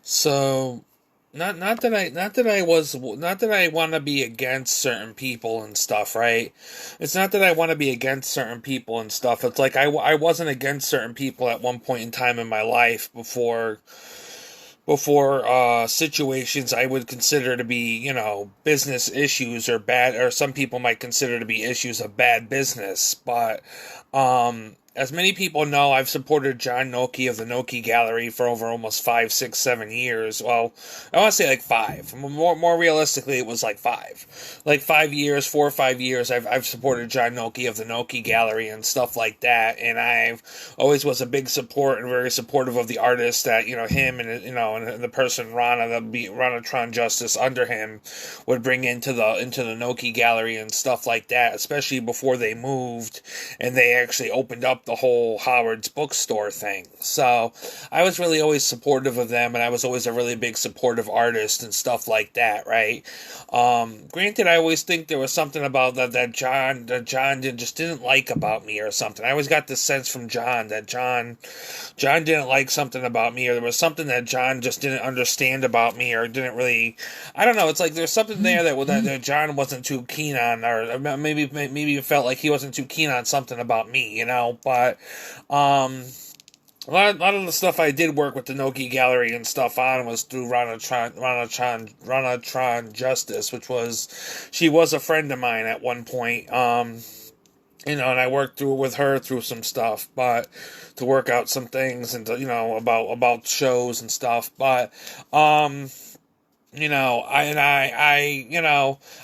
So, not that I want to be against certain people and stuff, right? It's not that I want to be against certain people and stuff. It's like I wasn't against certain people at one point in time in my life before situations I would consider to be, business issues or bad, or some people might consider to be issues of bad business. But as many people know, I've supported John Noki of the Noki Gallery for over almost 5, 6, 7 years. Well, I want to say like five. More realistically, it was like five. Like 5 years, 4 or 5 years, I've supported John Noki of the Noki Gallery and stuff like that. And I've always was a big support and very supportive of the artist that, him and, and the person Rana Tron Justice under him would bring into the Noki Gallery and stuff like that, especially before they moved and they actually opened up the whole Howard's bookstore thing. So I was really always supportive of them, and I was always a really big supportive artist and stuff like that, right? Granted, I always think there was something about that John just didn't like about me or something. I always got the sense from John that John didn't like something about me, or there was something that John just didn't understand about me, or didn't really. I don't know. It's like there's something there that John wasn't too keen on, or maybe it felt like he wasn't too keen on something about me, But a lot of the stuff I did work with the Noki Gallery and stuff on was through Ranatron Justice, she was a friend of mine at one point. And I worked through with her through some stuff, but to work out some things and to, about shows and stuff. But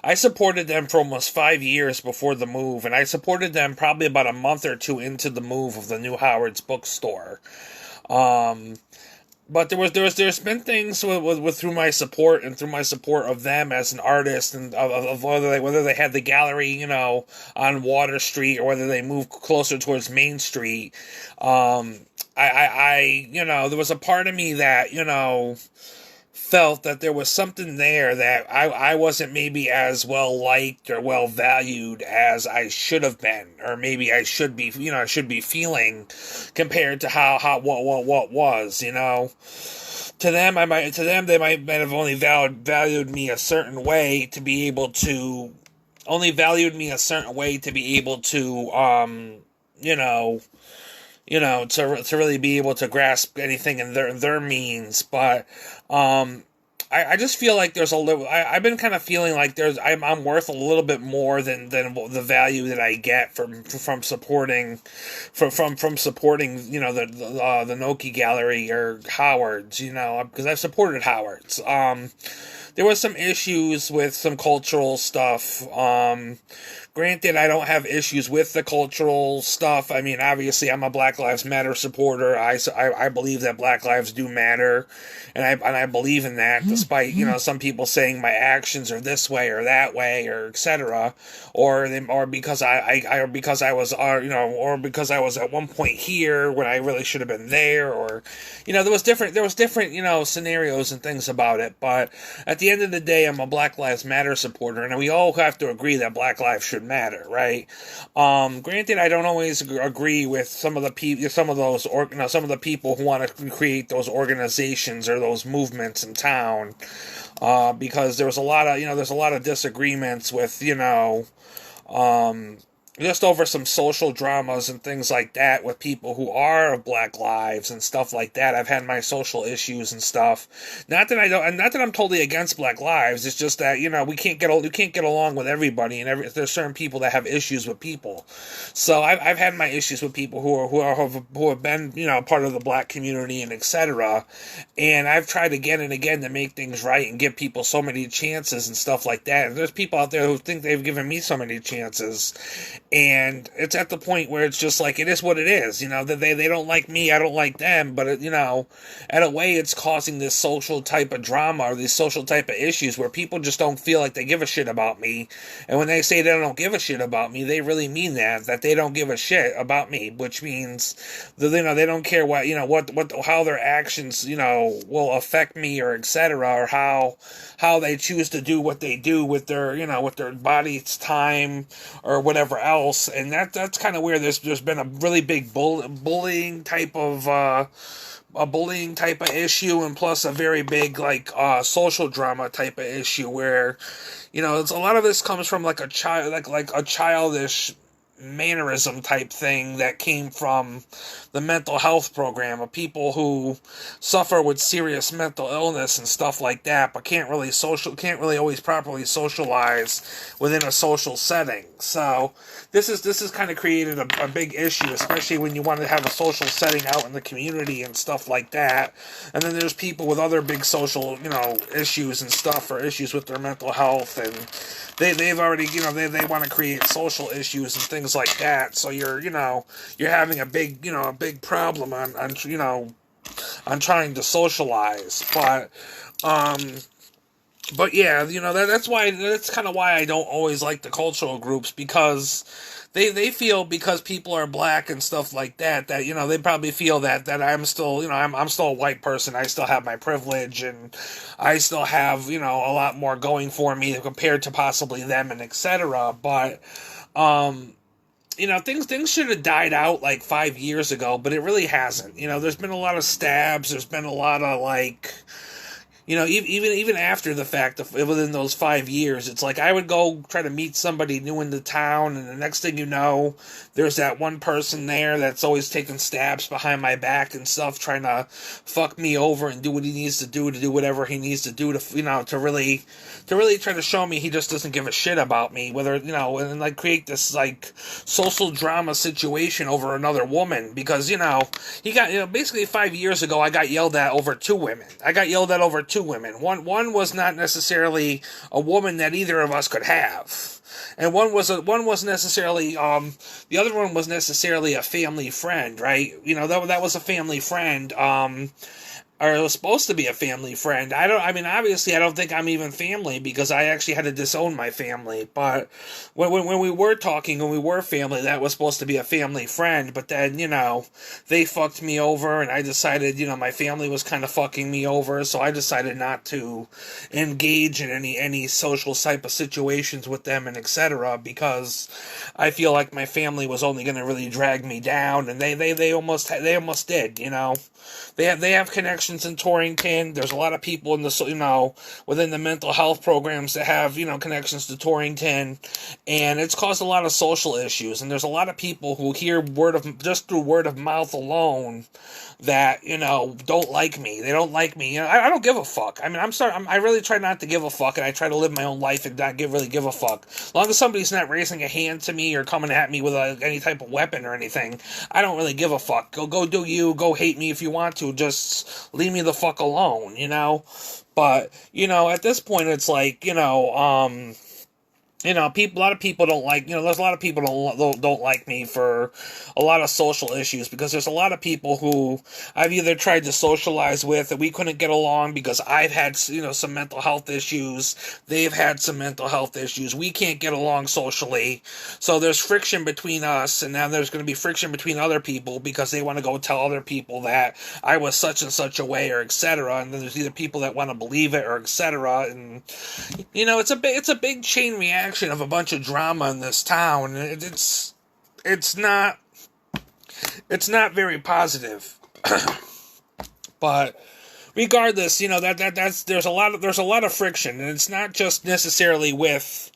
I supported them for almost 5 years before the move, and I supported them probably about a month or two into the move of the new Howard's bookstore. Um, but there's been things with through my support and through my support of them as an artist and of whether they had the gallery, on Water Street, or whether they moved closer towards Main Street. There was a part of me that, felt that there was something there that I wasn't maybe as well liked or well valued as I should have been, or maybe I should be feeling compared to how what was. To them they might have only valued me a certain way to be able to only valued me a certain way to be able to you know to really be able to grasp anything in their means. But I just feel like there's a little. I've been kind of feeling like I'm worth a little bit more than the value that I get from supporting, from supporting the Noki Gallery or Howard's, because I've supported Howard's. There was some issues with some cultural stuff. Granted, I don't have issues with the cultural stuff. I mean, obviously, I'm a Black Lives Matter supporter. I believe that Black lives do matter, and I believe in that, despite some people saying my actions are this way or that way or etc. Or because because I was or because I was at one point here when I really should have been there, or there was different scenarios and things about it. But at the end of the day, I'm a Black Lives Matter supporter, and we all have to agree that Black lives should matter, right? Granted, I don't always agree with some of the some of the people who want to create those organizations or those movements in town, because there's a lot of disagreements with just over some social dramas and things like that with people who are of Black lives and stuff like that. I've had my social issues and stuff. Not that I don't, and not that I'm totally against Black lives. It's just that we can't get along with everybody, and there's certain people that have issues with people. So I've had my issues with people who have been part of the Black community and etc. And I've tried again and again to make things right and give people so many chances and stuff like that. And there's people out there who think they've given me so many chances. And it's at the point where it's just like, it is what it is, that they don't like me, I don't like them, but at a way it's causing this social type of drama or these social type of issues where people just don't feel like they give a shit about me. And when they say they don't give a shit about me, they really mean that they don't give a shit about me, which means that they don't care how their actions will affect me or etc., or how they choose to do what they do with their body's time or whatever else. And that's kind of where there's been a really big bullying type of a bullying type of issue, and plus a very big like social drama type of issue where, it's a lot of this comes from like a child, like a childish mannerism type thing that came from the mental health program of people who suffer with serious mental illness and stuff like that, but can't really always properly socialize within a social setting. So this has kind of created a big issue, especially when you want to have a social setting out in the community and stuff like that. And then there's people with other big social, issues and stuff, or issues with their mental health, and they've already, they want to create social issues and things like that. So you're having a big problem on trying to socialize. But yeah, that's kind of why I don't always like the cultural groups, because they feel, because people are black and stuff like that, they probably feel that I'm still, I'm still a white person. I still have my privilege, and I still have, a lot more going for me compared to possibly them, and etc. But things should have died out like 5 years ago, but it really hasn't. There's been a lot of stabs. There's been a lot of like, even after the fact, within those 5 years, it's like I would go try to meet somebody new in the town, and the next thing you know, there's that one person there that's always taking stabs behind my back and stuff, trying to fuck me over and do what he needs to do whatever he needs to do to really try to show me he just doesn't give a shit about me, whether, and like create this like social drama situation over another woman, because, he got, basically 5 years ago, I got yelled at over two women. One was not necessarily a woman that either of us could have, and one was necessarily the other one was necessarily a family friend, right? That was a family friend. Or it was supposed to be a family friend. Obviously, I don't think I'm even family, because I actually had to disown my family. But when we were talking and we were family, that was supposed to be a family friend. But then, they fucked me over, and I decided, my family was kind of fucking me over, so I decided not to engage in any social type of situations with them and etc. Because I feel like my family was only going to really drag me down, and they almost did. They have connections in Torrington. There's a lot of people in the within the mental health programs that have connections to Torrington, and it's caused a lot of social issues. And there's a lot of people who hear just through word of mouth alone that don't like me. They don't like me. I don't give a fuck. I really try not to give a fuck, and I try to live my own life and not really give a fuck. As long as somebody's not raising a hand to me or coming at me with any type of weapon or anything, I don't really give a fuck. Go do you. Go hate me if you want to. Just leave me the fuck alone, But, at this point, it's like, a lot of people don't like, there's a lot of people don't like me for a lot of social issues, because there's a lot of people who I've either tried to socialize with and we couldn't get along because I've had, some mental health issues. They've had some mental health issues. We can't get along socially. So there's friction between us, and now there's going to be friction between other people because they want to go tell other people that I was such and such a way, or etc. And then there's either people that want to believe it or etc. And, it's a big chain reaction of a bunch of drama in this town. It's not very positive. But regardless, there's a lot of friction, and it's not just necessarily with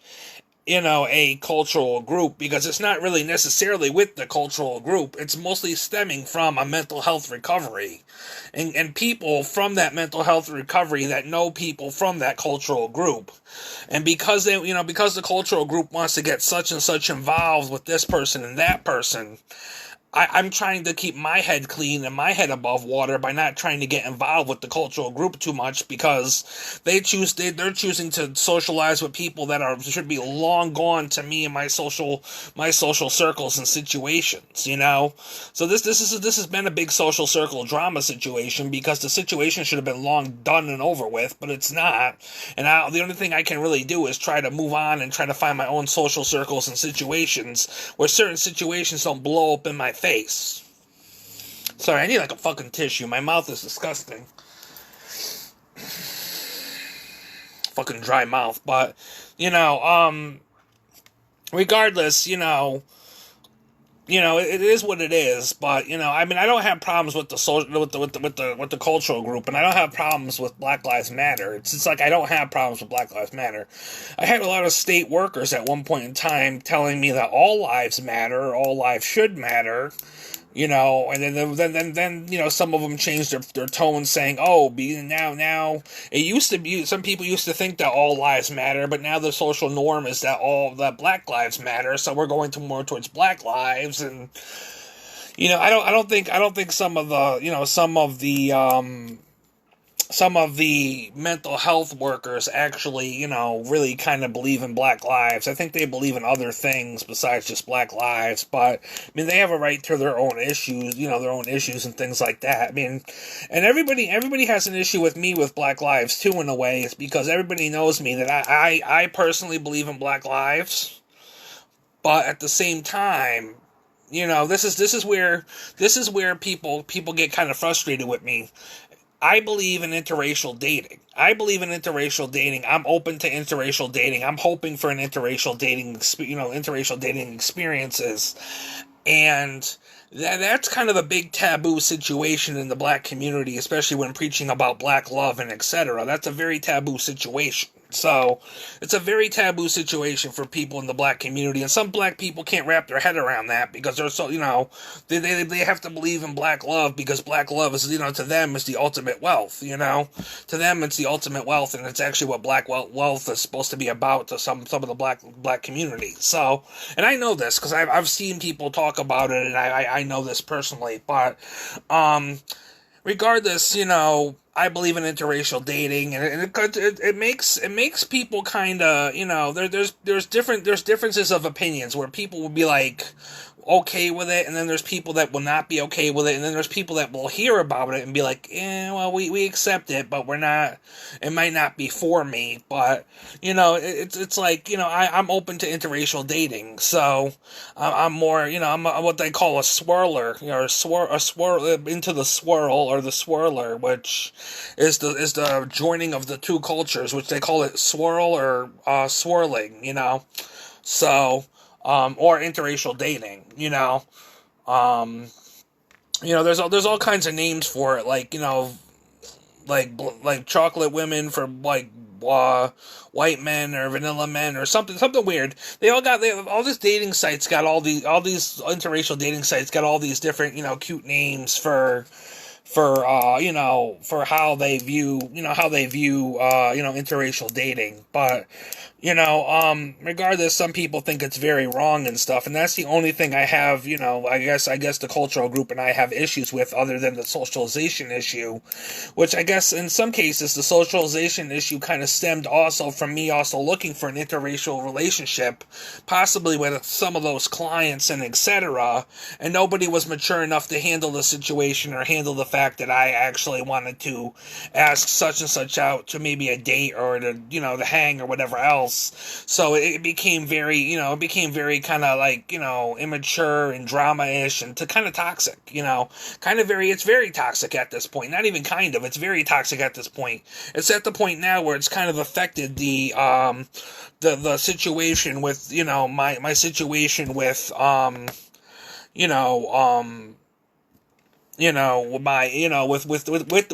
a cultural group, because it's not really necessarily with the cultural group. It's mostly stemming from a mental health recovery, and people from that mental health recovery that know people from that cultural group. And because because the cultural group wants to get such and such involved with this person and that person, I'm trying to keep my head clean and my head above water by not trying to get involved with the cultural group too much, because they're choosing to socialize with people that should be long gone to me and my social circles and situations, So this has been a big social circle drama situation, because the situation should have been long done and over with, but it's not. And the only thing I can really do is try to move on and try to find my own social circles and situations where certain situations don't blow up in my face. Sorry, I need like a fucking tissue. My mouth is disgusting. Fucking dry mouth. But, regardless, it is what it is. But I mean, I don't have problems with the social, with the cultural group, and I don't have problems with Black Lives Matter. It's like I don't have problems with Black Lives Matter. I had a lot of state workers at one point in time telling me that all lives matter, all lives should matter. And then some of them changed their tone, saying, "Oh, now it used to be, some people used to think that all lives matter, but now the social norm is that Black lives matter, so we're going to more towards Black lives." And I don't think some of the mental health workers actually, really kind of believe in Black lives. I think they believe in other things besides just Black lives, but I mean, they have a right to their own issues, their own issues and things like that. I mean, and everybody has an issue with me with Black lives too, in a way. It's because everybody knows me that I personally believe in Black lives, but at the same time, this is where people get kind of frustrated with me. I believe in interracial dating. I'm open to interracial dating. I'm hoping for an interracial dating experiences. And that's kind of a big taboo situation in the Black community, especially when preaching about Black love and etc. That's a very taboo situation. So, it's a very taboo situation for people in the Black community, and some Black people can't wrap their head around that because they're so, they have to believe in Black love because Black love is, to them is the ultimate wealth, To them it's the ultimate wealth, and it's actually what Black wealth is supposed to be about to some of the Black community. So, and I know this because I've seen people talk about it, and I know this personally, but, regardless, I believe in interracial dating, and it makes people kind of, there's differences of opinions where people will be like okay with it, and then there's people that will not be okay with it, and then there's people that will hear about it and be like, well, we accept it, but it might not be for me. But it's like, I'm open to interracial dating, so I'm more, I'm what they call a swirler, or a swirl into the swirl, or the swirler, which is the joining of the two cultures, which they call it swirl or swirling, so. Or interracial dating, there's all kinds of names for it, like, like chocolate women for like white men, or vanilla men, or something weird. They have all these dating sites got all these interracial dating sites got all these different cute names for how they view interracial dating. But regardless, some people think it's very wrong and stuff, and that's the only thing I have, I guess the cultural group and I have issues with, other than the socialization issue, which I guess in some cases the socialization issue kind of stemmed also from me also looking for an interracial relationship, possibly with some of those clients and etc., and nobody was mature enough to handle the situation or handle the fact that I actually wanted to ask such and such out to maybe a date or to hang or whatever else. So it became very, kind of like, immature and drama-ish and kind of toxic, it's very toxic at this point. Not even kind of, it's very toxic at this point. It's at the point now where it's kind of affected the situation with, my situation with,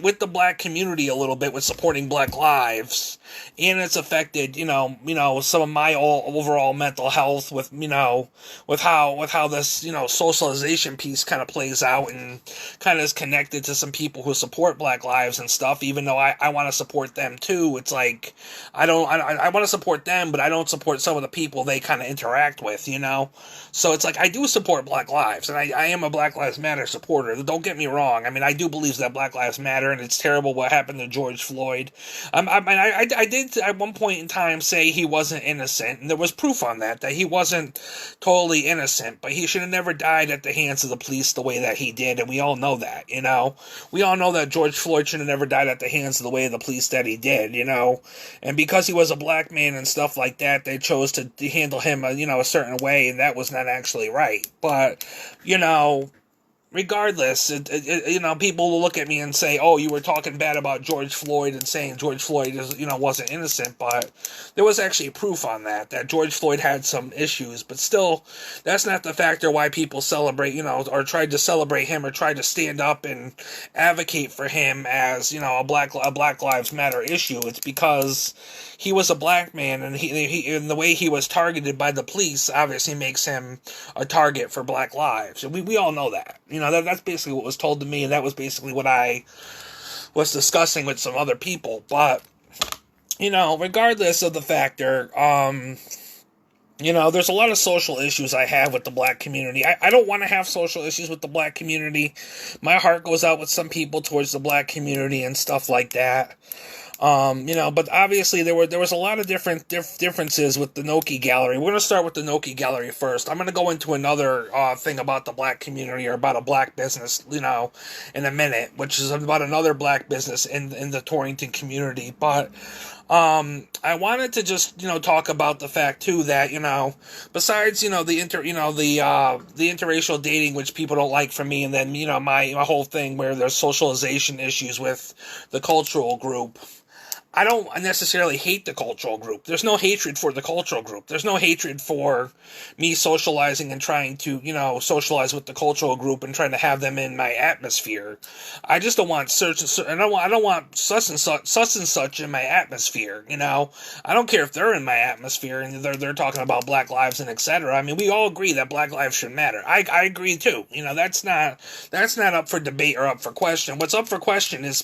with the Black community a little bit, with supporting Black lives, and it's affected, some of my overall mental health with how this, socialization piece kind of plays out, and kind of is connected to some people who support Black lives and stuff, even though I want to support them too. It's like, I want to support them, but I don't support some of the people they kind of interact with, so it's like, I do support Black lives, and I am a Black Lives Matter supporter. Don't get me wrong. I mean, I do believe that Black Lives Matter, and it's terrible what happened to George Floyd. I did at one point in time say he wasn't innocent, and there was proof on that he wasn't totally innocent, but he should have never died at the hands of the police the way that he did, and we all know that, We all know that George Floyd should have never died at the hands of the way of the police that he did, And because he was a Black man and stuff like that, they chose to handle him, a certain way, and that was not actually right. But, regardless, people will look at me and say, "Oh, you were talking bad about George Floyd and saying George Floyd wasn't innocent," but there was actually proof on that George Floyd had some issues, but still, that's not the factor why people celebrate, or tried to celebrate him or tried to stand up and advocate for him as a Black Lives Matter issue. It's because he was a black man, and he and the way he was targeted by the police obviously makes him a target for Black lives. And we all know that. That's basically what was told to me, and that was basically what I was discussing with some other people. But, regardless of the factor, there's a lot of social issues I have with the black community. I don't want to have social issues with the black community. My heart goes out with some people towards the black community and stuff like that. But obviously there was a lot of differences with the Noki Gallery. We're going to start with the Noki Gallery first. I'm going to go into another thing about the black community, or about a black business, in a minute, which is about another black business in the Torrington community. But I wanted to just, talk about the fact too that, besides, the interracial dating, which people don't like from me, and then, my whole thing where there's socialization issues with the cultural group. I don't necessarily hate the cultural group. There's no hatred for the cultural group. There's no hatred for me socializing and trying to, socialize with the cultural group and trying to have them in my atmosphere. I just don't want I don't want such and such in my atmosphere. I don't care if they're in my atmosphere and they're talking about Black lives and etc. I mean, we all agree that Black lives should matter. I agree too. That's not up for debate or up for question. What's up for question is,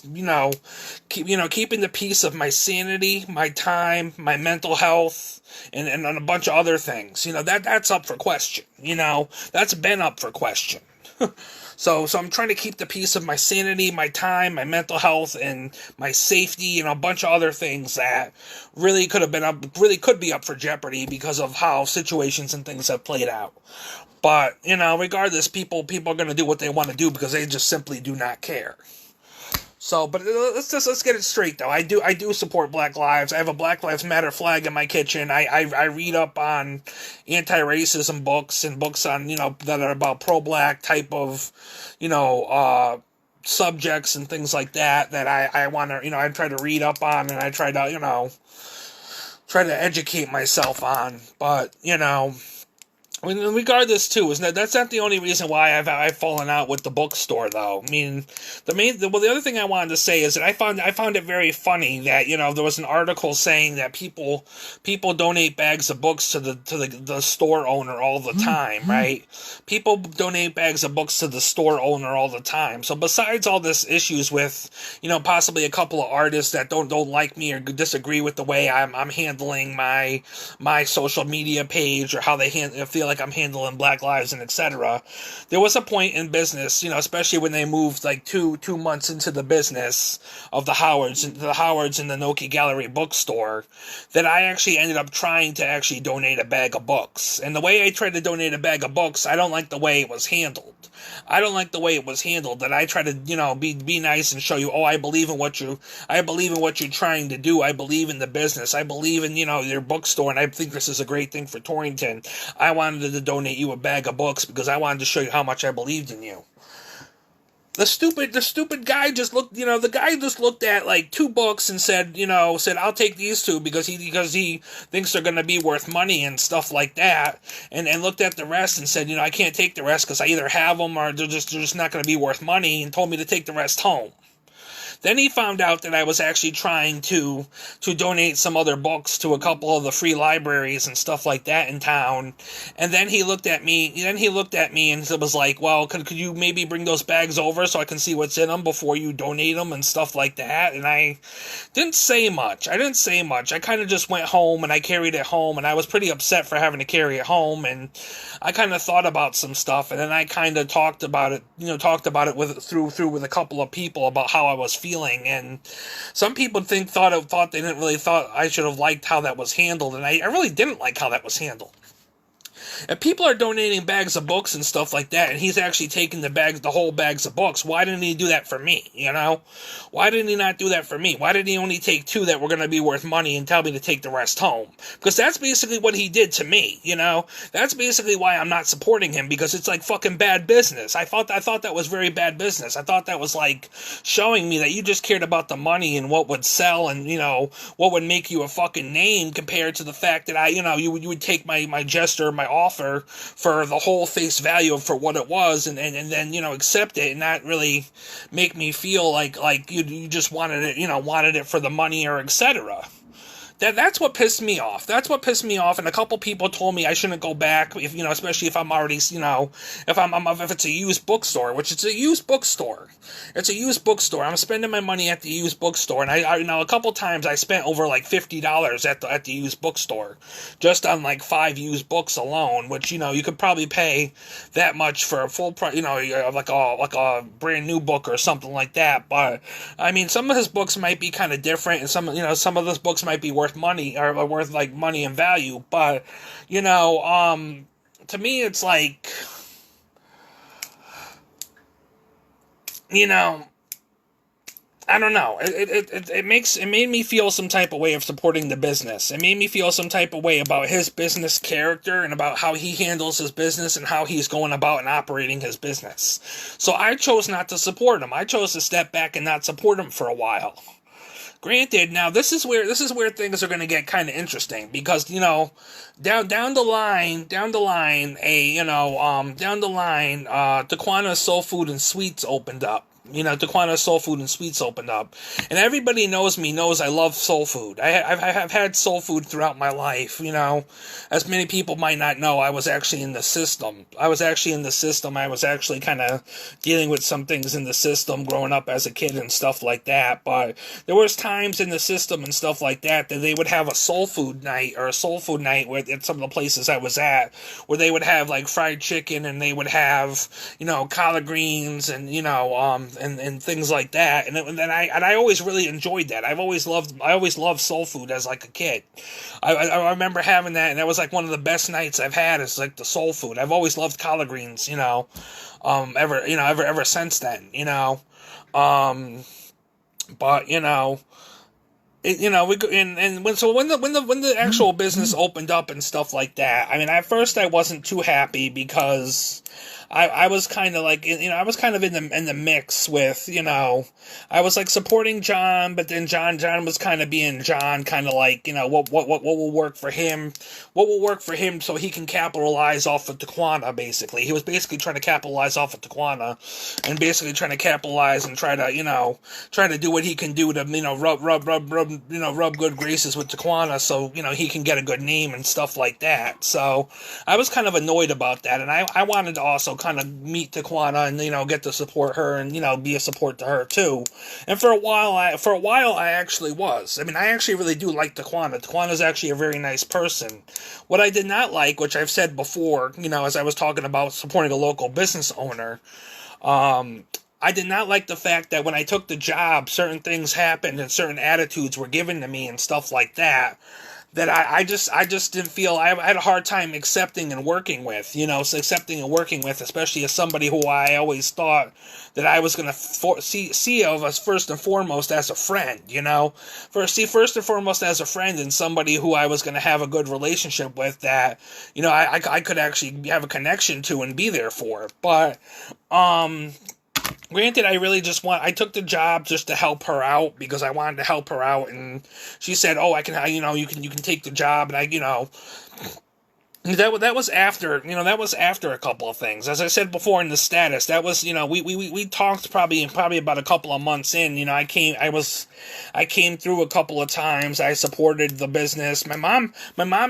keeping the peace of my sanity, my time, my mental health, and a bunch of other things. That's up for question. That's been up for question. So I'm trying to keep the peace of my sanity, my time, my mental health, and my safety, and a bunch of other things that really could be up for jeopardy because of how situations and things have played out. But, regardless, people are going to do what they want to do because they just simply do not care. So, but let's get it straight though. I do support Black Lives. I have a Black Lives Matter flag in my kitchen. I read up on anti-racism books and books on that are about pro-black type of subjects and things like that I want to I try to read up on, and I try to try to educate myself on. But regardless too, that's not the only reason why I've fallen out with the bookstore though. I mean, the other thing I wanted to say is that I found it very funny that there was an article saying that people donate bags of books to the store owner all the time, right? People donate bags of books to the store owner all the time. So besides all this issues with possibly a couple of artists that don't like me or disagree with the way I'm handling my social media page, or how they feel like I'm handling Black lives and etc. There was a point in business, especially when they moved like two months into the business of the Howards and the Noki Gallery bookstore, that I actually ended up trying to actually donate a bag of books. And the way I tried to donate a bag of books, I don't like the way it was handled. That I try to, be nice and show you, I believe in what you're trying to do. I believe in the business. I believe in, your bookstore, and I think this is a great thing for Torrington. I wanted to donate you a bag of books because I wanted to show you how much I believed in you. The stupid guy just looked, at like 2 books and said, I'll take these 2 because he thinks they're going to be worth money and stuff like that. And looked at the rest and said, I can't take the rest because I either have them or they're just not going to be worth money, and told me to take the rest home. Then he found out that I was actually trying to donate some other books to a couple of the free libraries and stuff like that in town. And then he looked at me and was like, well, could you maybe bring those bags over so I can see what's in them before you donate them and stuff like that? And I didn't say much. I kind of just went home and I carried it home, and I was pretty upset for having to carry it home. And I kind of thought about some stuff, and then I kind of talked about it with a couple of people about how I was feeling. And some people thought I should have liked how that was handled, and I really didn't like how that was handled. If people are donating bags of books and stuff like that, and he's actually taking the whole bags of books, why didn't he do that for me, you know? Why didn't he not do that for me? Why did he only take 2 that were going to be worth money and tell me to take the rest home? Because that's basically what he did to me, you know? That's basically why I'm not supporting him, because it's like fucking bad business. I thought that was very bad business. I thought that was like showing me that you just cared about the money and what would sell and, you know, what would make you a fucking name, compared to the fact that you would take my gesture, my offer for the whole face value for what it was, and then, you know, accept it and not really make me feel like you just wanted it for the money or etc. That's what pissed me off. That's what pissed me off. And a couple people told me I shouldn't go back, if, you know, especially if I'm already, you know, if it's a used bookstore, which it's a used bookstore. It's a used bookstore. I'm spending my money at the used bookstore, and I you know, a couple times I spent over like $50 at the used bookstore, just on like 5 used books alone. Which, you know, you could probably pay that much for a full price, you know, like a brand new book or something like that. But I mean, some of his books might be kind of different, and some of those books might be worth money, or worth like money and value, but, you know, to me it's like, you know, I don't know. It made me feel some type of way of supporting the business. It made me feel some type of way about his business character and about how he handles his business and how he's going about and operating his business. So I chose not to support him. I chose to step back and not support him for a while. Granted, now this is where things are going to get kind of interesting, because, you know, down the line, Taquana Soul Food and Sweets opened up. You know, Taquana Soul Food and Sweets opened up. And everybody knows I love soul food. I've had soul food throughout my life, you know. As many people might not know, I was actually in the system. I was actually kind of dealing with some things in the system growing up as a kid and stuff like that. But there was times in the system and stuff like that they would have a soul food night, or a soul food night at some of the places I was at, where they would have like fried chicken, and they would have, you know, collard greens, and, you know, and things like that, and I always really enjoyed that. I always loved soul food as like a kid. I remember having that, and that was like one of the best nights I've had, is like the soul food. I've always loved collard greens, you know, ever since then, you know, but, you know. You know, when the actual business opened up and stuff like that, I mean, at first I wasn't too happy, because I was kind of like, you know, I was kind of in the mix with, you know, I was like supporting John, but then John was kind of being John, kind of like, you know, what will work for him, so he can capitalize off of Taquana. Basically, he was basically trying to capitalize off of Taquana, and basically trying to capitalize and try to do what he can do to, you know, rub good graces with Taquana, so, you know, he can get a good name and stuff like that. So I was kind of annoyed about that, and I wanted to also kind of meet Taquana and, you know, get to support her and, you know, be a support to her too. And for a while I actually was. I mean, I actually really do like Taquana. Taquana's actually a very nice person. What I did not like, which I've said before, you know, as I was talking about supporting a local business owner, I did not like the fact that when I took the job, certain things happened and certain attitudes were given to me and stuff like that. That I just didn't feel, I had a hard time accepting and working with, you know, especially as somebody who I always thought that I was going to see of us first and foremost as a friend, you know, first and foremost as a friend, and somebody who I was going to have a good relationship with, that, you know, I could actually have a connection to and be there for. But, granted, I took the job just to help her out, because I wanted to help her out, and she said, "Oh, you can take the job," and that was after, you know, that was after a couple of things. As I said before in the status, that was, you know, we talked probably about a couple of months in. You know, I came through a couple of times. I supported the business. My mom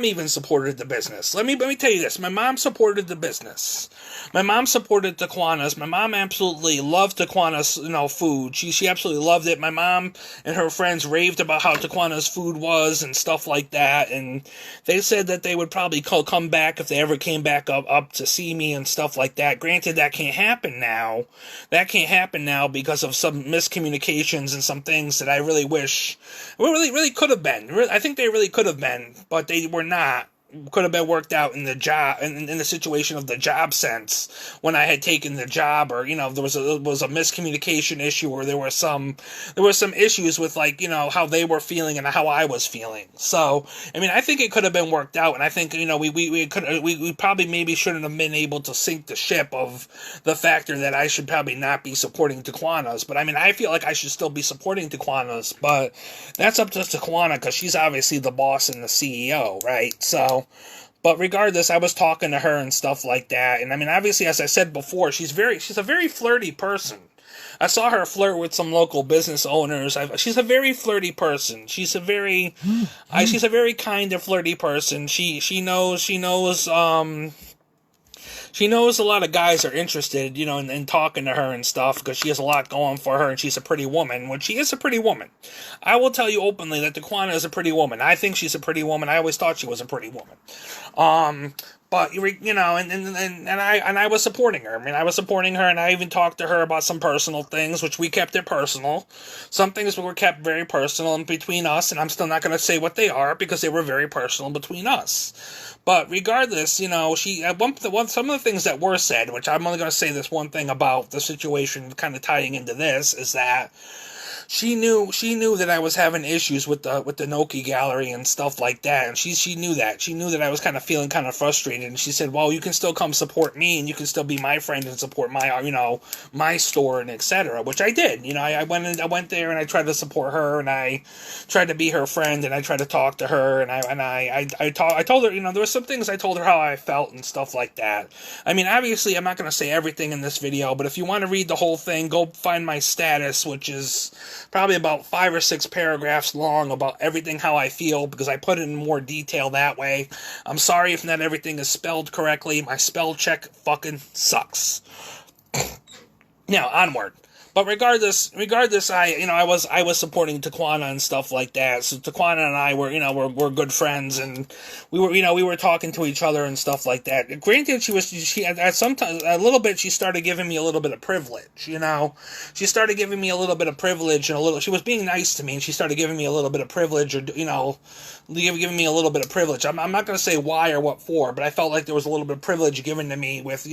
even supported the business. Let me tell you this. My mom supported the business. My mom supported Taquana's. My mom absolutely loved Taquana's, you know, food. She absolutely loved it. My mom and her friends raved about how Taquana's food was and stuff like that. And they said that they would probably come back if they ever came back up to see me and stuff like that. Granted, that can't happen now. Because of some miscommunications and some things that I really wish really could have been. I think they really could have been, but they were not. worked out in the job, in the situation of the job sense, when I had taken the job, or, there was a miscommunication issue, or there were some issues with, like, how they were feeling and how I was feeling. So, I mean, I think it could have been worked out, and I think, we probably maybe shouldn't have been able to sink the ship of the factor that I should probably not be supporting Taquana's. But I mean, I feel like I should still be supporting Taquana's, but that's up to Taquana, because she's obviously the boss and the CEO, right? So, but regardless, I was talking to her and stuff like that, and I mean, obviously, as I said before, she's a very flirty person. I saw her flirt with some local business owners. She's a very flirty person. She's a very kind of flirty person. She knows a lot of guys are interested, in talking to her and stuff, because she has a lot going for her, and she's a pretty woman, when she is a pretty woman. I will tell you openly that Taquana is a pretty woman. I think she's a pretty woman. I always thought she was a pretty woman. But, and I was supporting her. I mean, I was supporting her, and I even talked to her about some personal things, which we kept it personal. Some things were kept very personal in between us, and I'm still not going to say what they are, because they were very personal between us. But regardless, some of the things that were said, which I'm only going to say this one thing about the situation kind of tying into this, is that she knew that I was having issues with the Noki gallery and stuff like that, and she knew that. She knew that I was kind of feeling kind of frustrated, and she said, well, you can still come support me, and you can still be my friend and support my, my store, and etc., which I did. I went there, and I tried to support her, and I tried to be her friend, and I tried to talk to her, and I told her, there were some things I told her how I felt and stuff like that. I mean, obviously, I'm not going to say everything in this video, but if you want to read the whole thing, go find my status, which is probably about 5 or 6 paragraphs long about everything how I feel, because I put it in more detail that way. I'm sorry if not everything is spelled correctly. My spell check fucking sucks. Now, onward. But regardless, I was supporting Taquana and stuff like that. So Taquana and I were good friends, and we were talking to each other and stuff like that. Granted, she at sometimes a little bit, she started giving me a little bit of privilege. She started giving me a little bit of privilege, and she was being nice to me, and she started giving me a little bit of privilege, or giving me a little bit of privilege. I'm not going to say why or what for, but I felt like there was a little bit of privilege given to me with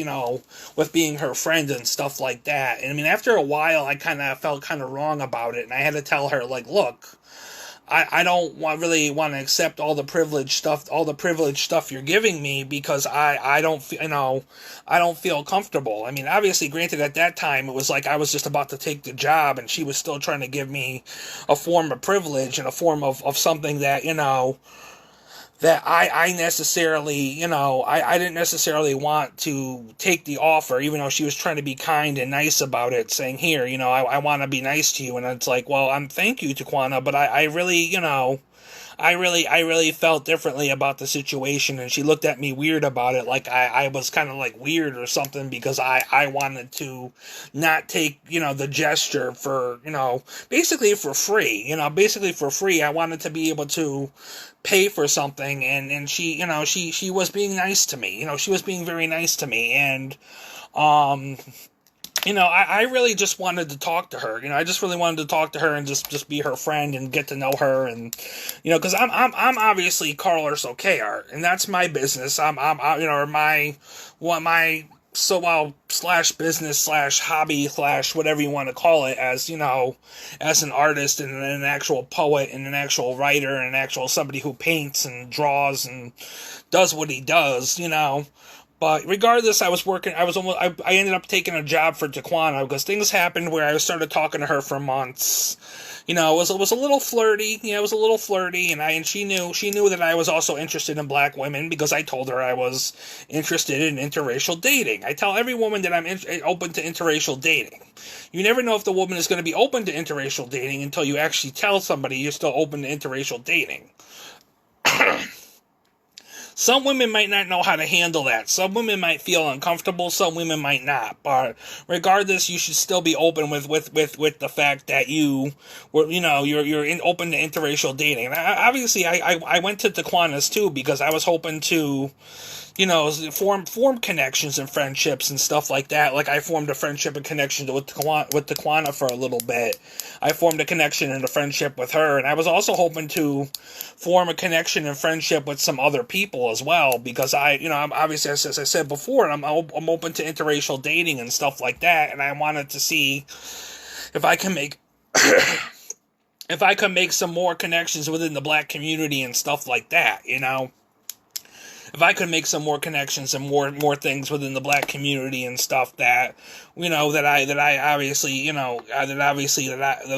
with being her friend and stuff like that. And I mean, after a while, I kind of felt kind of wrong about it, and I had to tell her, like, look, I don't really want to accept all the privileged stuff you're giving me, because I don't feel comfortable. I mean, obviously, granted, at that time, it was like I was just about to take the job, and she was still trying to give me a form of privilege and a form of something that, that I necessarily, I didn't necessarily want to take the offer, even though she was trying to be kind and nice about it, saying, here, I want to be nice to you. And it's like, well, thank you, Taquana, but I really, I really felt differently about the situation, and she looked at me weird about it, like I was kind of like weird or something, because I wanted to not take, the gesture for, basically for free, I wanted to be able to pay for something, and she, she was being nice to me, she was being very nice to me, and, I really just wanted to talk to her. I just really wanted to talk to her and just be her friend and get to know her, and because I'm obviously Carl Urso K-Art, and that's my business. I'm slash business slash hobby slash whatever you want to call it, as as an artist and an actual poet and an actual writer and an actual somebody who paints and draws and does what he does, But regardless, I ended up taking a job for Taquana, because things happened where I started talking to her for months. It was a little flirty. It was a little flirty, and she knew that I was also interested in black women, because I told her I was interested in interracial dating. I tell every woman that I'm open to interracial dating. You never know if the woman is going to be open to interracial dating until you actually tell somebody you're still open to interracial dating. Some women might not know how to handle that. Some women might feel uncomfortable. Some women might not. But regardless, you should still be open with the fact that you're open to interracial dating. And obviously, I went to Taquana's too, because I was hoping to form connections and friendships and stuff like that. Like I formed a friendship and connection with Taquana for a little bit. I formed a connection and a friendship with her, and I was also hoping to form a connection and friendship with some other people as well, because I'm obviously, as I said before, I'm open to interracial dating and stuff like that, and I wanted to see if I can make if I could make some more connections within the black community and stuff like that, if I could make some more connections and more things within the black community and stuff that, that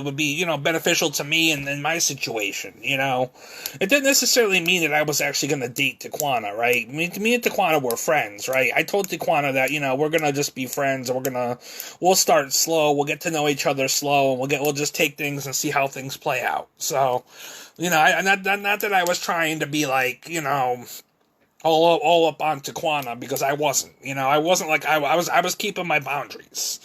would be, beneficial to me and in my situation, It didn't necessarily mean that I was actually going to date Taquana, right? Me and Taquana were friends, right? I told Taquana that, we're going to just be friends, and we'll start slow, we'll get to know each other slow, and we'll just take things and see how things play out. So, not that I was trying to be like, all up on Taquana, because I wasn't. I wasn't like I was keeping my boundaries.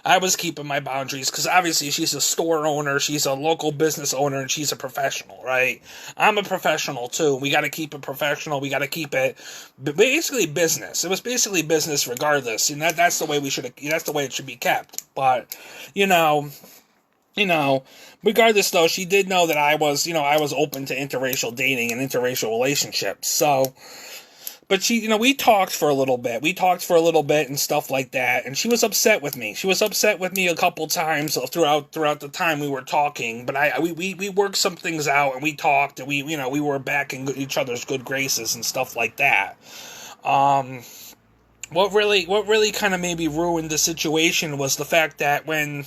I was keeping my boundaries because obviously she's a store owner, she's a local business owner, and she's a professional, right? I'm a professional too. We got to keep it professional. We got to keep it basically business. It was basically business regardless, and that's the way that's the way it should be kept. But regardless though, she did know that I was open to interracial dating and interracial relationships. So. But we talked for a little bit. And stuff like that. And she was upset with me. She was upset with me a couple times throughout the time we were talking. But we worked some things out, and we talked, and we were back in each other's good graces and stuff like that. What really kind of maybe ruined the situation was the fact that when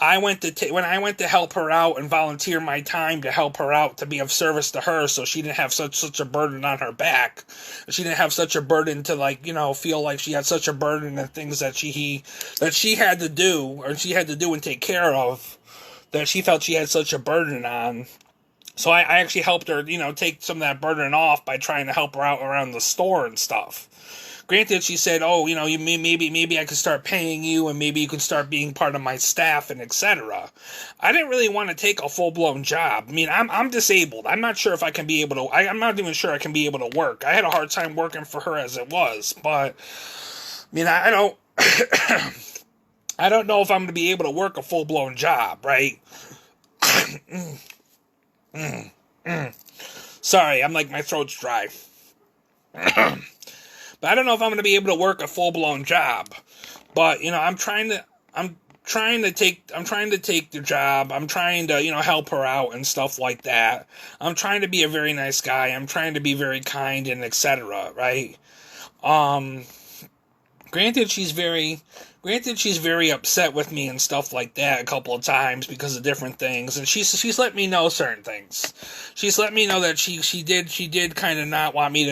I went to help her out and volunteer my time to help her out, to be of service to her, so she didn't have such a burden on her back. She didn't have such a burden to feel like she had such a burden and things that she had to do and take care of, that she felt she had such a burden on. So I actually helped her, take some of that burden off by trying to help her out around the store and stuff. Granted, she said, maybe I could start paying you, and maybe you could start being part of my staff, and etc. I didn't really want to take a full-blown job. I mean, I'm disabled. I'm not sure if I can be able to, I'm not even sure I can be able to work. I had a hard time working for her as it was, but, I don't, I don't know if I'm going to be able to work a full-blown job, right? Sorry, I'm like, my throat's dry. But I don't know if I'm going to be able to work a full-blown job. But, I'm trying to take the job. I'm trying to, help her out and stuff like that. I'm trying to be a very nice guy. I'm trying to be very kind and etc., right? Granted, she's very upset with me and stuff like that a couple of times because of different things, and she's let me know certain things. She's let me know that she did kind of not want me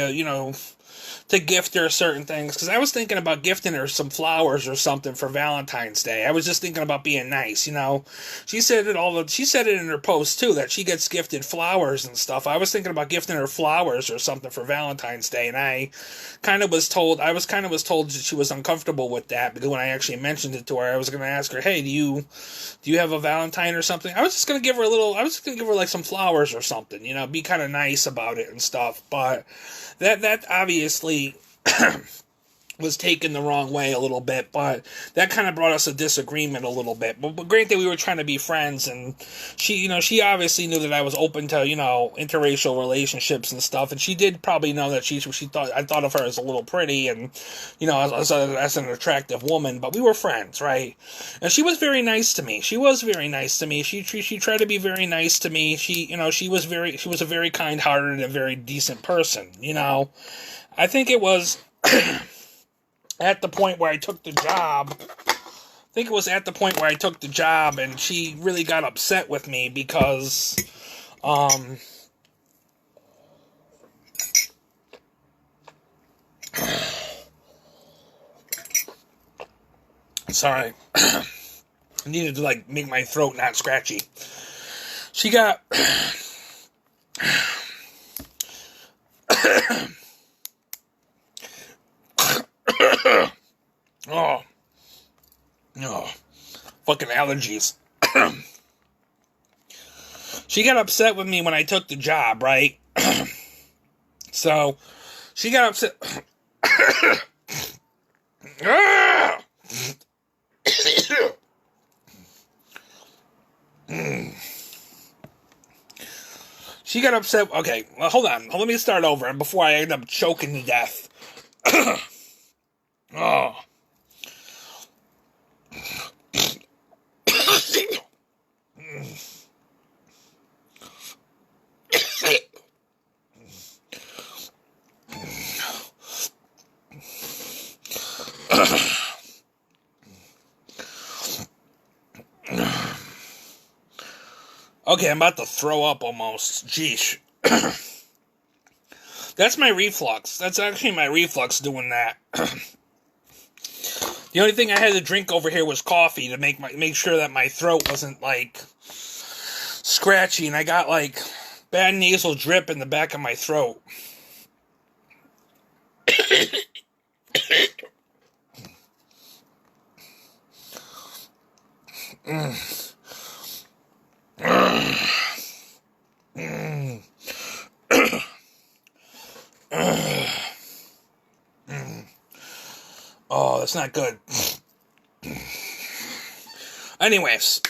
to gift her certain things, because I was thinking about gifting her some flowers or something for Valentine's Day. I was just thinking about being nice, She said it in her post too, that she gets gifted flowers and stuff. I was thinking about gifting her flowers or something for Valentine's Day, and I was told that she was uncomfortable with that, because when I actually mentioned it to her, I was going to ask her, hey, do you have a Valentine or something? I was just going to give her like some flowers or something, be kind of nice about it and stuff, but that obviously was taken the wrong way a little bit, but that kind of brought us a disagreement a little bit. But granted, we were trying to be friends, and she obviously knew that I was open to, interracial relationships and stuff, and she did probably know that I thought of her as a little pretty and, as an attractive woman, but we were friends, right? And she was very nice to me. She tried to be very nice to me. She was a very kind-hearted and very decent person, I think it was at the point where I took the job, and she really got upset with me because, sorry, I needed to, make my throat not scratchy. She got, fucking allergies. She got upset with me when I took the job, right? So, she got upset. Ah! She got upset. Okay, well, hold on. Let me start over before I end up choking to death. Oh. Okay, I'm about to throw up almost. Jeez. That's my reflux. That's actually my reflux doing that. The only thing I had to drink over here was coffee to make sure that my throat wasn't like scratchy, and I got like bad nasal drip in the back of my throat. Oh, that's not good. Anyways,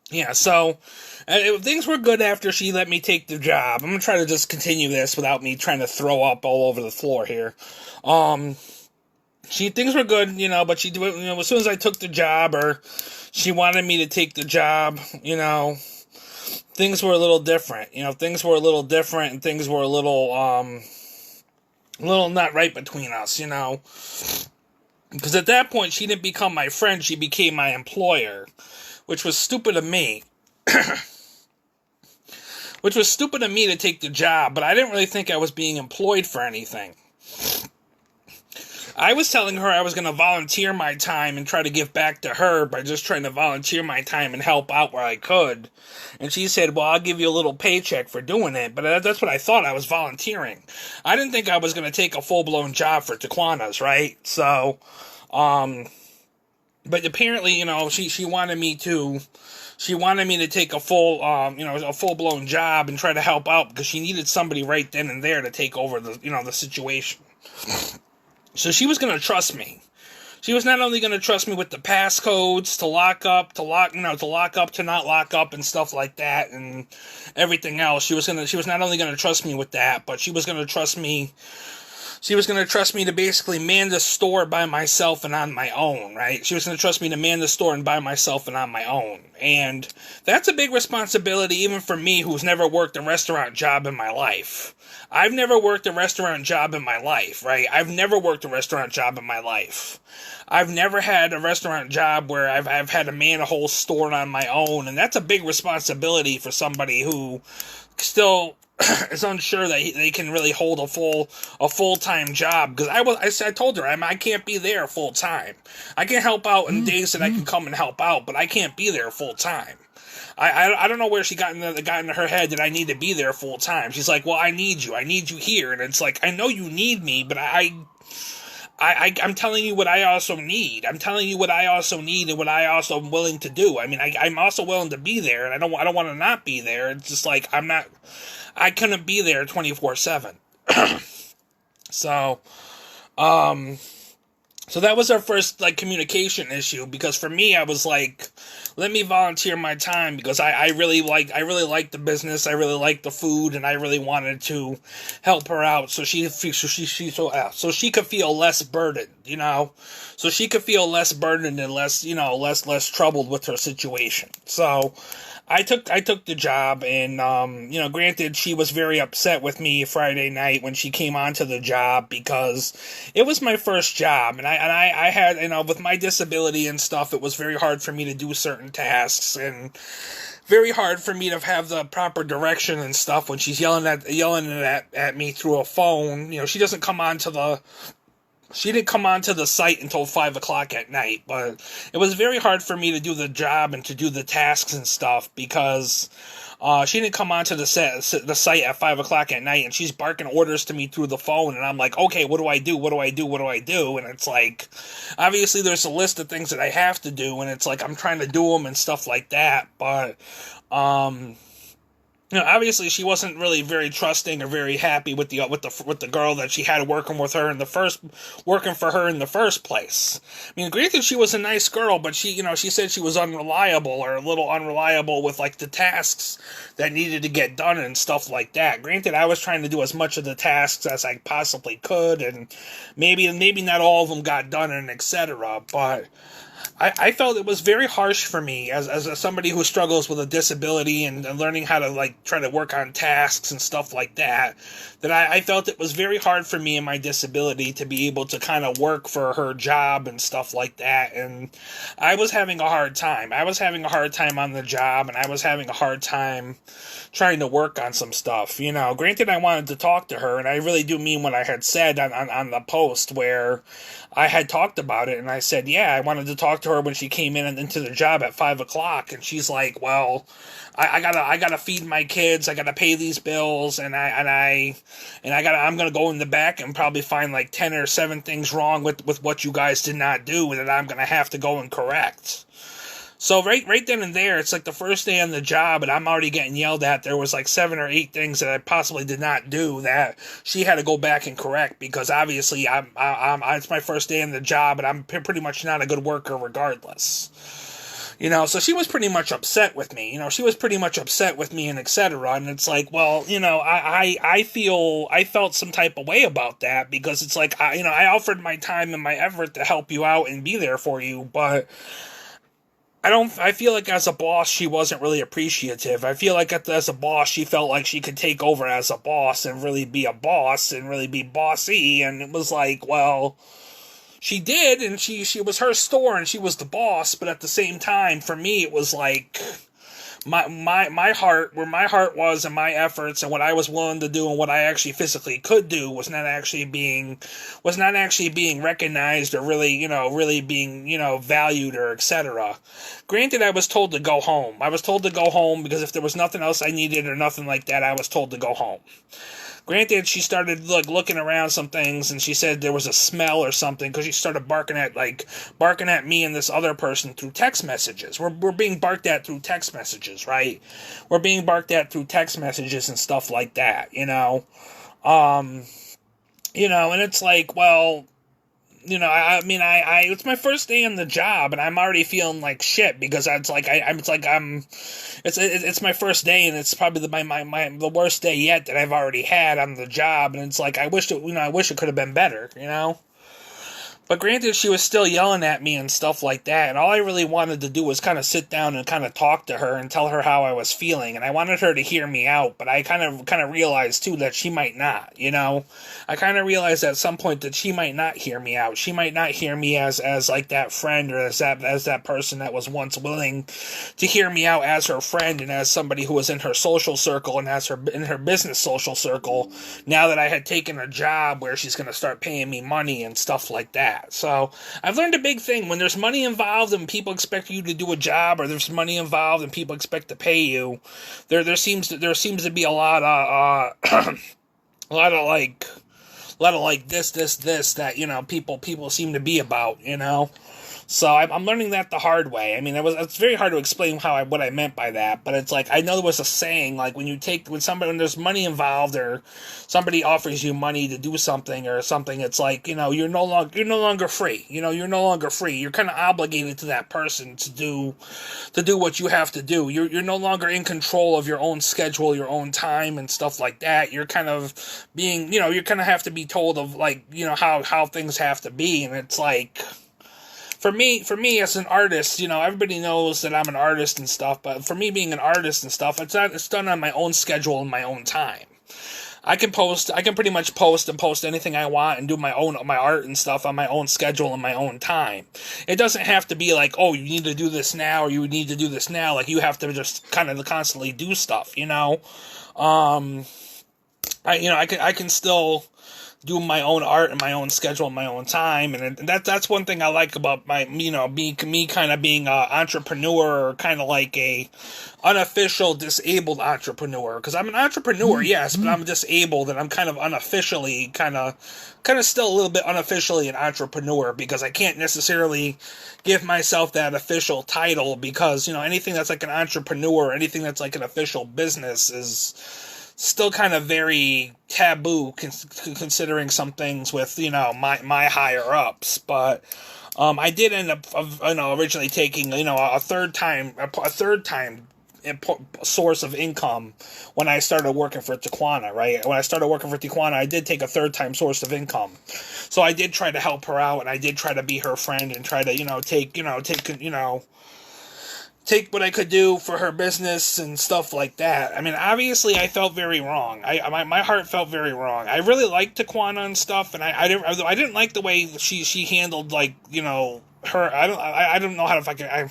yeah, so things were good after she let me take the job. I'm gonna try to just continue this without me trying to throw up all over the floor here. Things were good, but as soon as I took the job, or she wanted me to take the job, things were a little different. Things were a little different, and things were a little not right between us, Because at that point, she didn't become my friend, she became my employer, which was stupid of me. Which was stupid of me to take the job, but I didn't really think I was being employed for anything. I was telling her I was going to volunteer my time and try to give back to her by just trying to volunteer my time and help out where I could. And she said, well, I'll give you a little paycheck for doing it. But that's what I thought. I was volunteering. I didn't think I was going to take a full-blown job for Taquanas, right? So, but apparently, she wanted me to take a full-blown job and try to help out because she needed somebody right then and there to take over the situation. So she was going to trust me. She was not only going to trust me with the passcodes to lock up, to not lock up and stuff like that and everything else. She was not only going to trust me with that, but she was going to trust me to basically man the store by myself and on my own, right? She was going to trust me to man the store and by myself and on my own. And that's a big responsibility even for me who's never worked a restaurant job in my life. I've never worked a restaurant job in my life, right? I've never worked a restaurant job in my life. I've never had a restaurant job where I've had to man a whole store on my own, and that's a big responsibility for somebody who still is unsure that they can really hold a full-time job. Because I told her I can't be there full time. I can help out in days that I can come and help out, but I can't be there full time. I don't know where she got into her head that I need to be there full time. She's like, well, I need you here, and it's like, I know you need me, but I'm telling you what I also need. I'm telling you what I also need and what I also am willing to do. I mean, I'm also willing to be there, and I don't want to not be there. It's just like I couldn't be there 24/7. So that was our first communication issue, because for me I was like, let me volunteer my time because I really like the business, I really like the food, and I really wanted to help her out so she could feel less burdened, so she could feel less burdened and less troubled with her situation. So I took the job, and granted, she was very upset with me Friday night when she came onto the job because it was my first job, and I had, with my disability and stuff, it was very hard for me to do certain tasks, and very hard for me to have the proper direction and stuff when she's yelling at me through a phone. She didn't come onto the site until 5 o'clock at night, but it was very hard for me to do the job and to do the tasks and stuff because she didn't come onto the site at 5 o'clock at night, and she's barking orders to me through the phone, and I'm like, okay, what do I do? And it's like, obviously there's a list of things that I have to do, and it's like I'm trying to do them and stuff like that, but Obviously she wasn't really very trusting or very happy with the girl that she had working for her in the first place. I mean, granted, she was a nice girl, but she said she was unreliable or a little unreliable with like the tasks that needed to get done and stuff like that. Granted, I was trying to do as much of the tasks as I possibly could, and maybe not all of them got done and etc. But I felt it was very harsh for me as somebody who struggles with a disability and learning how to like try to work on tasks and stuff like that. That I felt it was very hard for me and my disability to be able to kind of work for her job and stuff like that. And I was having a hard time. I was having a hard time on the job, and I was having a hard time trying to work on some stuff. Granted, I wanted to talk to her, and I really do mean what I had said on the post where I had talked about it, and I said, yeah, I wanted to talk to her when she came in and into the job at 5 o'clock, and she's like, well, I gotta feed my kids, I gotta pay these bills, and I'm gonna go in the back and probably find like 10 or 7 things wrong with what you guys did not do, and that I'm gonna have to go and correct. So right then and there, it's like the first day on the job, and I'm already getting yelled at. There was like 7 or 8 things that I possibly did not do that she had to go back and correct, because obviously it's my first day on the job, and I'm pretty much not a good worker regardless. So she was pretty much upset with me. She was pretty much upset with me and etc. And it's like, well, I felt some type of way about that, because it's like, I offered my time and my effort to help you out and be there for you, but I feel like as a boss, she wasn't really appreciative. I feel like as a boss, she felt like she could take over as a boss and really be a boss and really be bossy. And it was like, well, she did, and she was her store and she was the boss. But at the same time, for me, it was like my heart, where my heart was, and my efforts and what I was willing to do and what I actually physically could do was not actually being recognized or really being valued or etc. Granted, I was told to go home. I was told to go home because if there was nothing else I needed or nothing like that, I was told to go home. Granted, she started looking around some things, and she said there was a smell or something, because she started barking at me and this other person through text messages. We're being barked at through text messages, right? We're being barked at through text messages and stuff like that, and it's like, well, it's my first day on the job, and I'm already feeling like shit, because it's my first day, and it's probably the worst day yet that I've already had on the job, and it's like, I wish it could have been better, But granted, she was still yelling at me and stuff like that, and all I really wanted to do was kind of sit down and kind of talk to her and tell her how I was feeling, and I wanted her to hear me out, but I kind of realized too that she might not, I kind of realized at some point that she might not hear me out. She might not hear me as like that friend, or as that person that was once willing to hear me out as her friend and as somebody who was in her social circle and in her business social circle, now that I had taken a job where she's going to start paying me money and stuff like that. So I've learned a big thing: when there's money involved and people expect you to do a job, or there's money involved and people expect to pay you, there seems to be a lot of a lot of like this that people seem to be about. So I'm learning that the hard way. I mean, it's very hard to explain what I meant by that, but it's like, I know there was a saying, like when there's money involved, or somebody offers you money to do something or something, it's like, you're no longer free. You're no longer free. You're kind of obligated to that person to do what you have to do. You're no longer in control of your own schedule, your own time and stuff like that. You're kind of being, you kind of have to be told of like, how things have to be, and it's like, For me as an artist, everybody knows that I'm an artist and stuff, but for me being an artist and stuff, it's done on my own schedule and my own time. I can pretty much post anything I want and do my art and stuff on my own schedule and my own time. It doesn't have to be like, oh, you need to do this now, or you need to do this now. Like, you have to just kind of constantly do stuff, I can still do my own art and my own schedule and my own time. And that's one thing I like about my, me kind of being an entrepreneur, or kind of like a unofficial disabled entrepreneur. Because I'm an entrepreneur, yes, but I'm disabled, and I'm kind of unofficially, kind of still a little bit unofficially an entrepreneur, because I can't necessarily give myself that official title, because, anything that's like an entrepreneur, anything that's like an official business is still kind of very taboo, considering some things with, my higher ups. But I did end up, originally taking, a third time source of income when I started working for Tijuana, right? When I started working for Tijuana, I did take a third time source of income. So I did try to help her out, and I did try to be her friend, and try to, take what I could do for her business and stuff like that. I mean, obviously, I felt very wrong. My heart felt very wrong. I really liked Taquana and stuff, and I didn't like the way she handled, like, her. I don't know how if I could. I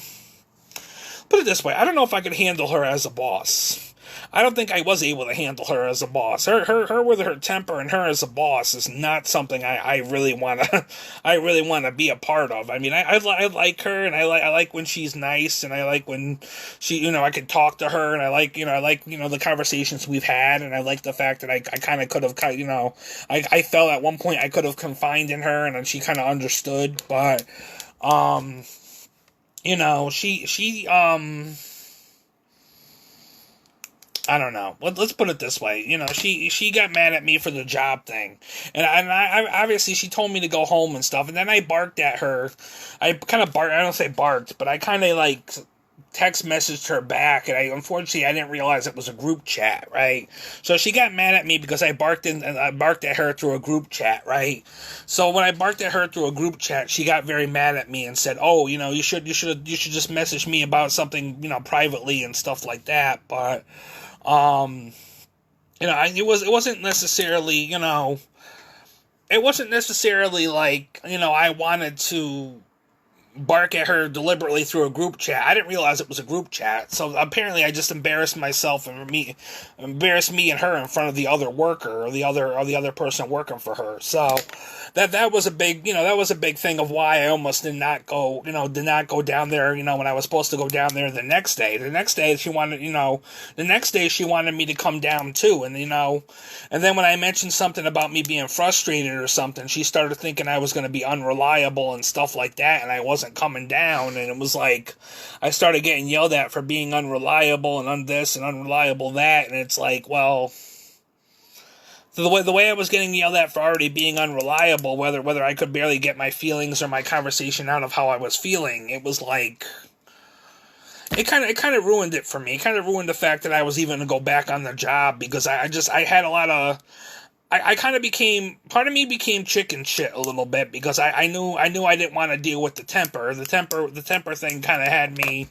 put it this way. I don't know if I could handle her as a boss. I don't think I was able to handle her as a boss. Her with her temper, and her as a boss is not something I really want to be a part of. I mean, I like her, and I like when she's nice, and I like when she, I can talk to her, and I like the conversations we've had, and I like the fact that I kind of could have, I felt at one point I could have confided in her, and then she kind of understood, but she I don't know. Let's put it this way. She got mad at me for the job thing, and I obviously she told me to go home and stuff, and then I barked at her. I kind of barked. I don't say barked, but I kind of like text messaged her back, and unfortunately I didn't realize it was a group chat, right? So she got mad at me because I barked at her through a group chat, right? So when I barked at her through a group chat, she got very mad at me and said, "Oh, you should just message me about something, privately and stuff like that." But it wasn't necessarily, it wasn't necessarily like, I wanted to bark at her deliberately through a group chat. I didn't realize it was a group chat, so apparently I just embarrassed myself and embarrassed me and her in front of the other worker, or the other person working for her. So that was a big, that was a big thing of why I almost did not go down there, when I was supposed to go down there the next day. The next day she wanted me to come down too, and and then when I mentioned something about me being frustrated or something, she started thinking I was going to be unreliable and stuff like that, and I wasn't coming down, and it was like I started getting yelled at for being unreliable and this and unreliable that, and it's like, well, the way I was getting yelled at for already being unreliable, whether I could barely get my feelings or my conversation out of how I was feeling, it was like it kind of ruined it for me. It kind of ruined the fact that I was even going to go back on the job, because I had a lot of part of me became chicken shit a little bit, because I knew I didn't want to deal with the temper. The temper thing kind of had me,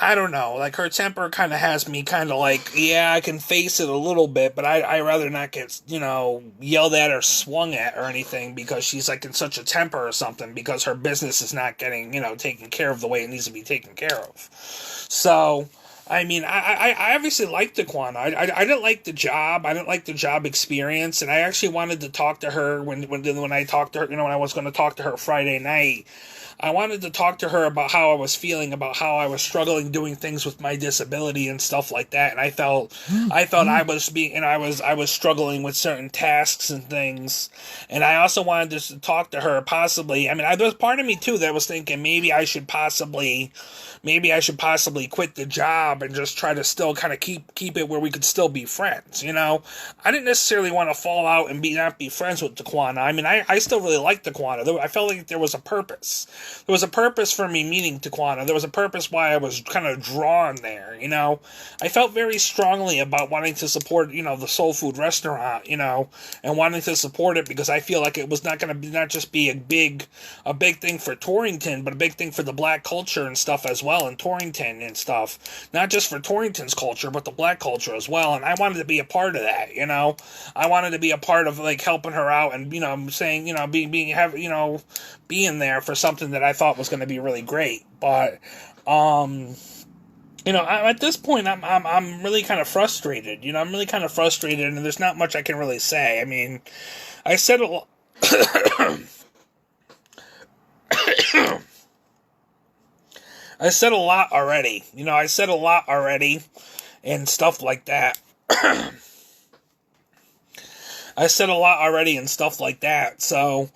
I don't know, like her temper kind of has me kind of like, yeah, I can face it a little bit, but I rather not get, yelled at or swung at or anything, because she's like in such a temper or something, because her business is not getting, taken care of the way it needs to be taken care of. So, I mean, I obviously liked Daquana. I didn't like the job. I didn't like the job experience, and I actually wanted to talk to her when I talked to her. When I was going to talk to her Friday night, I wanted to talk to her about how I was feeling, about how I was struggling doing things with my disability and stuff like that. And I felt I was struggling with certain tasks and things. And I also wanted to talk to her possibly. I mean, there was part of me too that was thinking maybe I should possibly quit the job and just try to still kind of keep it where we could still be friends, I didn't necessarily want to fall out and not be friends with Daquana. I mean, I still really liked Daquana. I felt like there was a purpose. There was a purpose for me meeting Daquana. There was a purpose why I was kind of drawn there, I felt very strongly about wanting to support, the soul food restaurant, and wanting to support it, because I feel like it was not going to not just be a big thing for Torrington, but a big thing for the black culture and stuff as well in Torrington and stuff. Not just for Torrington's culture, but the black culture as well. And I wanted to be a part of that, I wanted to be a part of like helping her out and, saying, being there for something that I thought was going to be really great. But, At this point, I'm really kind of frustrated. I'm really kind of frustrated, and there's not much I can really say. I mean, I said a lot. I said a lot already. I said a lot already, and stuff like that. I said a lot already and stuff like that. So,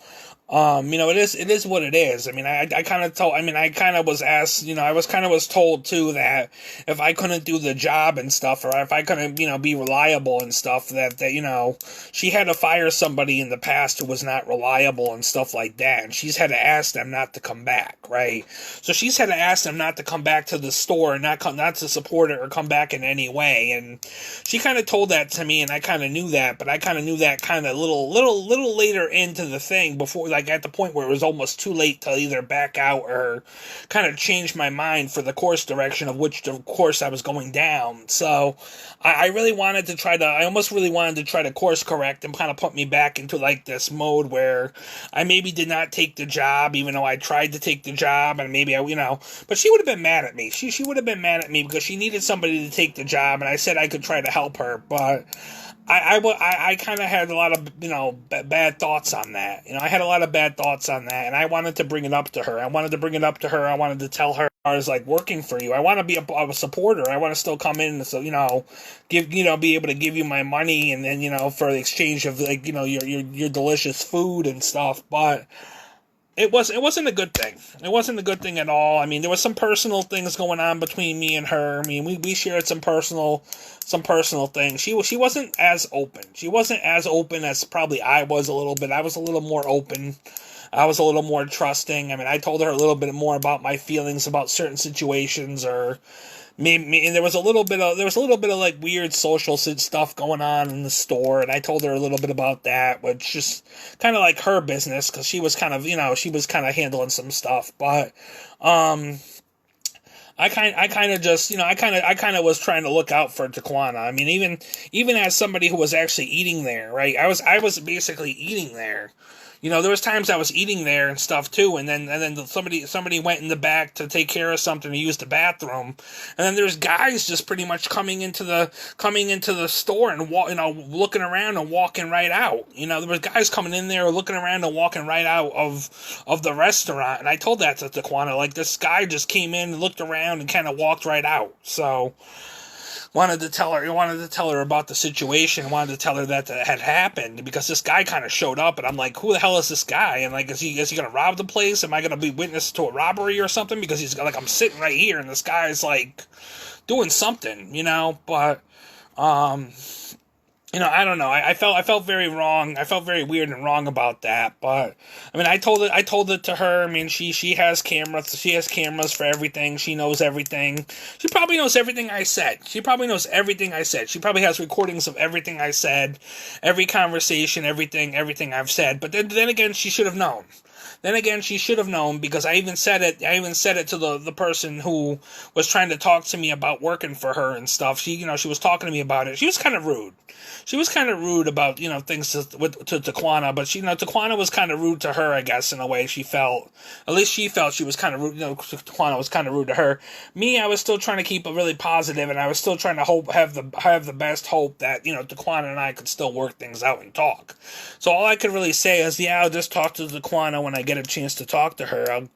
it is what it is. I mean, I kind of told, I mean, I kind of was asked, was told too that if I couldn't do the job and stuff, or if I couldn't, be reliable and stuff, that she had to fire somebody in the past who was not reliable and stuff like that. And she's had to ask them not to come back, right? So she's had to ask them not to come back to the store and not to support it or come back in any way. And she kind of told that to me, and I kind of knew that, but I kind of knew that kind of little later into the thing, before, like, at the point where it was almost too late to either back out or kind of change my mind for the course direction of which the course I was going down. So I almost really wanted to try to course correct and kind of put me back into like this mode where I maybe did not take the job, even though I tried to take the job, and maybe but she would have been mad at me. She would have been mad at me because she needed somebody to take the job, and I said I could try to help her, but I kind of had a lot of, bad thoughts on that. I had a lot of bad thoughts on that, and I wanted to bring it up to her. I wanted to tell her, I was like, working for you. I want to be a supporter. I want to still come in, so, be able to give you my money, and then, for the exchange of, like, your delicious food and stuff, but it wasn't a good thing. It wasn't a good thing at all. I mean, there was some personal things going on between me and her. I mean, we shared some personal things. She wasn't as open. She wasn't as open as probably I was a little bit. I was a little more open. I was a little more trusting. I mean, I told her a little bit more about my feelings about certain situations, or maybe, and there was a little bit of like weird social stuff going on in the store, and I told her a little bit about that, which just kind of like her business, because she was kind of handling some stuff, but I kind of was trying to look out for Taquana. I mean, even as somebody who was actually eating there, right? I was basically eating there. There was times I was eating there and stuff too, and then somebody went in the back to take care of something, to use the bathroom, and then there's guys just pretty much coming into the store and looking around and walking right out. There was guys coming in there looking around and walking right out of the restaurant, and I told that to Taquana, like, this guy just came in and looked around and kind of walked right out. So wanted to tell her about the situation, wanted to tell her that had happened, because this guy kind of showed up, and I'm like, who the hell is this guy? And like, is he gonna rob the place? Am I gonna be witness to a robbery or something? Because he's like, I'm sitting right here, and this guy's like doing something, but I don't know. I felt very wrong. I felt very weird and wrong about that. But I mean, I told it to her. I mean, she has cameras. She has cameras for everything. She knows everything. She probably knows everything I said. She probably has recordings of everything I said, every conversation, everything I've said. But then again, she should have known. Because I even said it to the person who was trying to talk to me about working for her and stuff. She was talking to me about it. She was kind of rude. She was kind of rude about, things to Taquana, but Taquana was kind of rude to her, I guess, in a way. She felt she was kind of rude. Taquana was kind of rude to her. Me, I was still trying to keep it really positive, and I was still trying to have the best hope that, Taquana and I could still work things out and talk. So all I could really say is, yeah, I'll just talk to Taquana when I get a chance to talk to her. And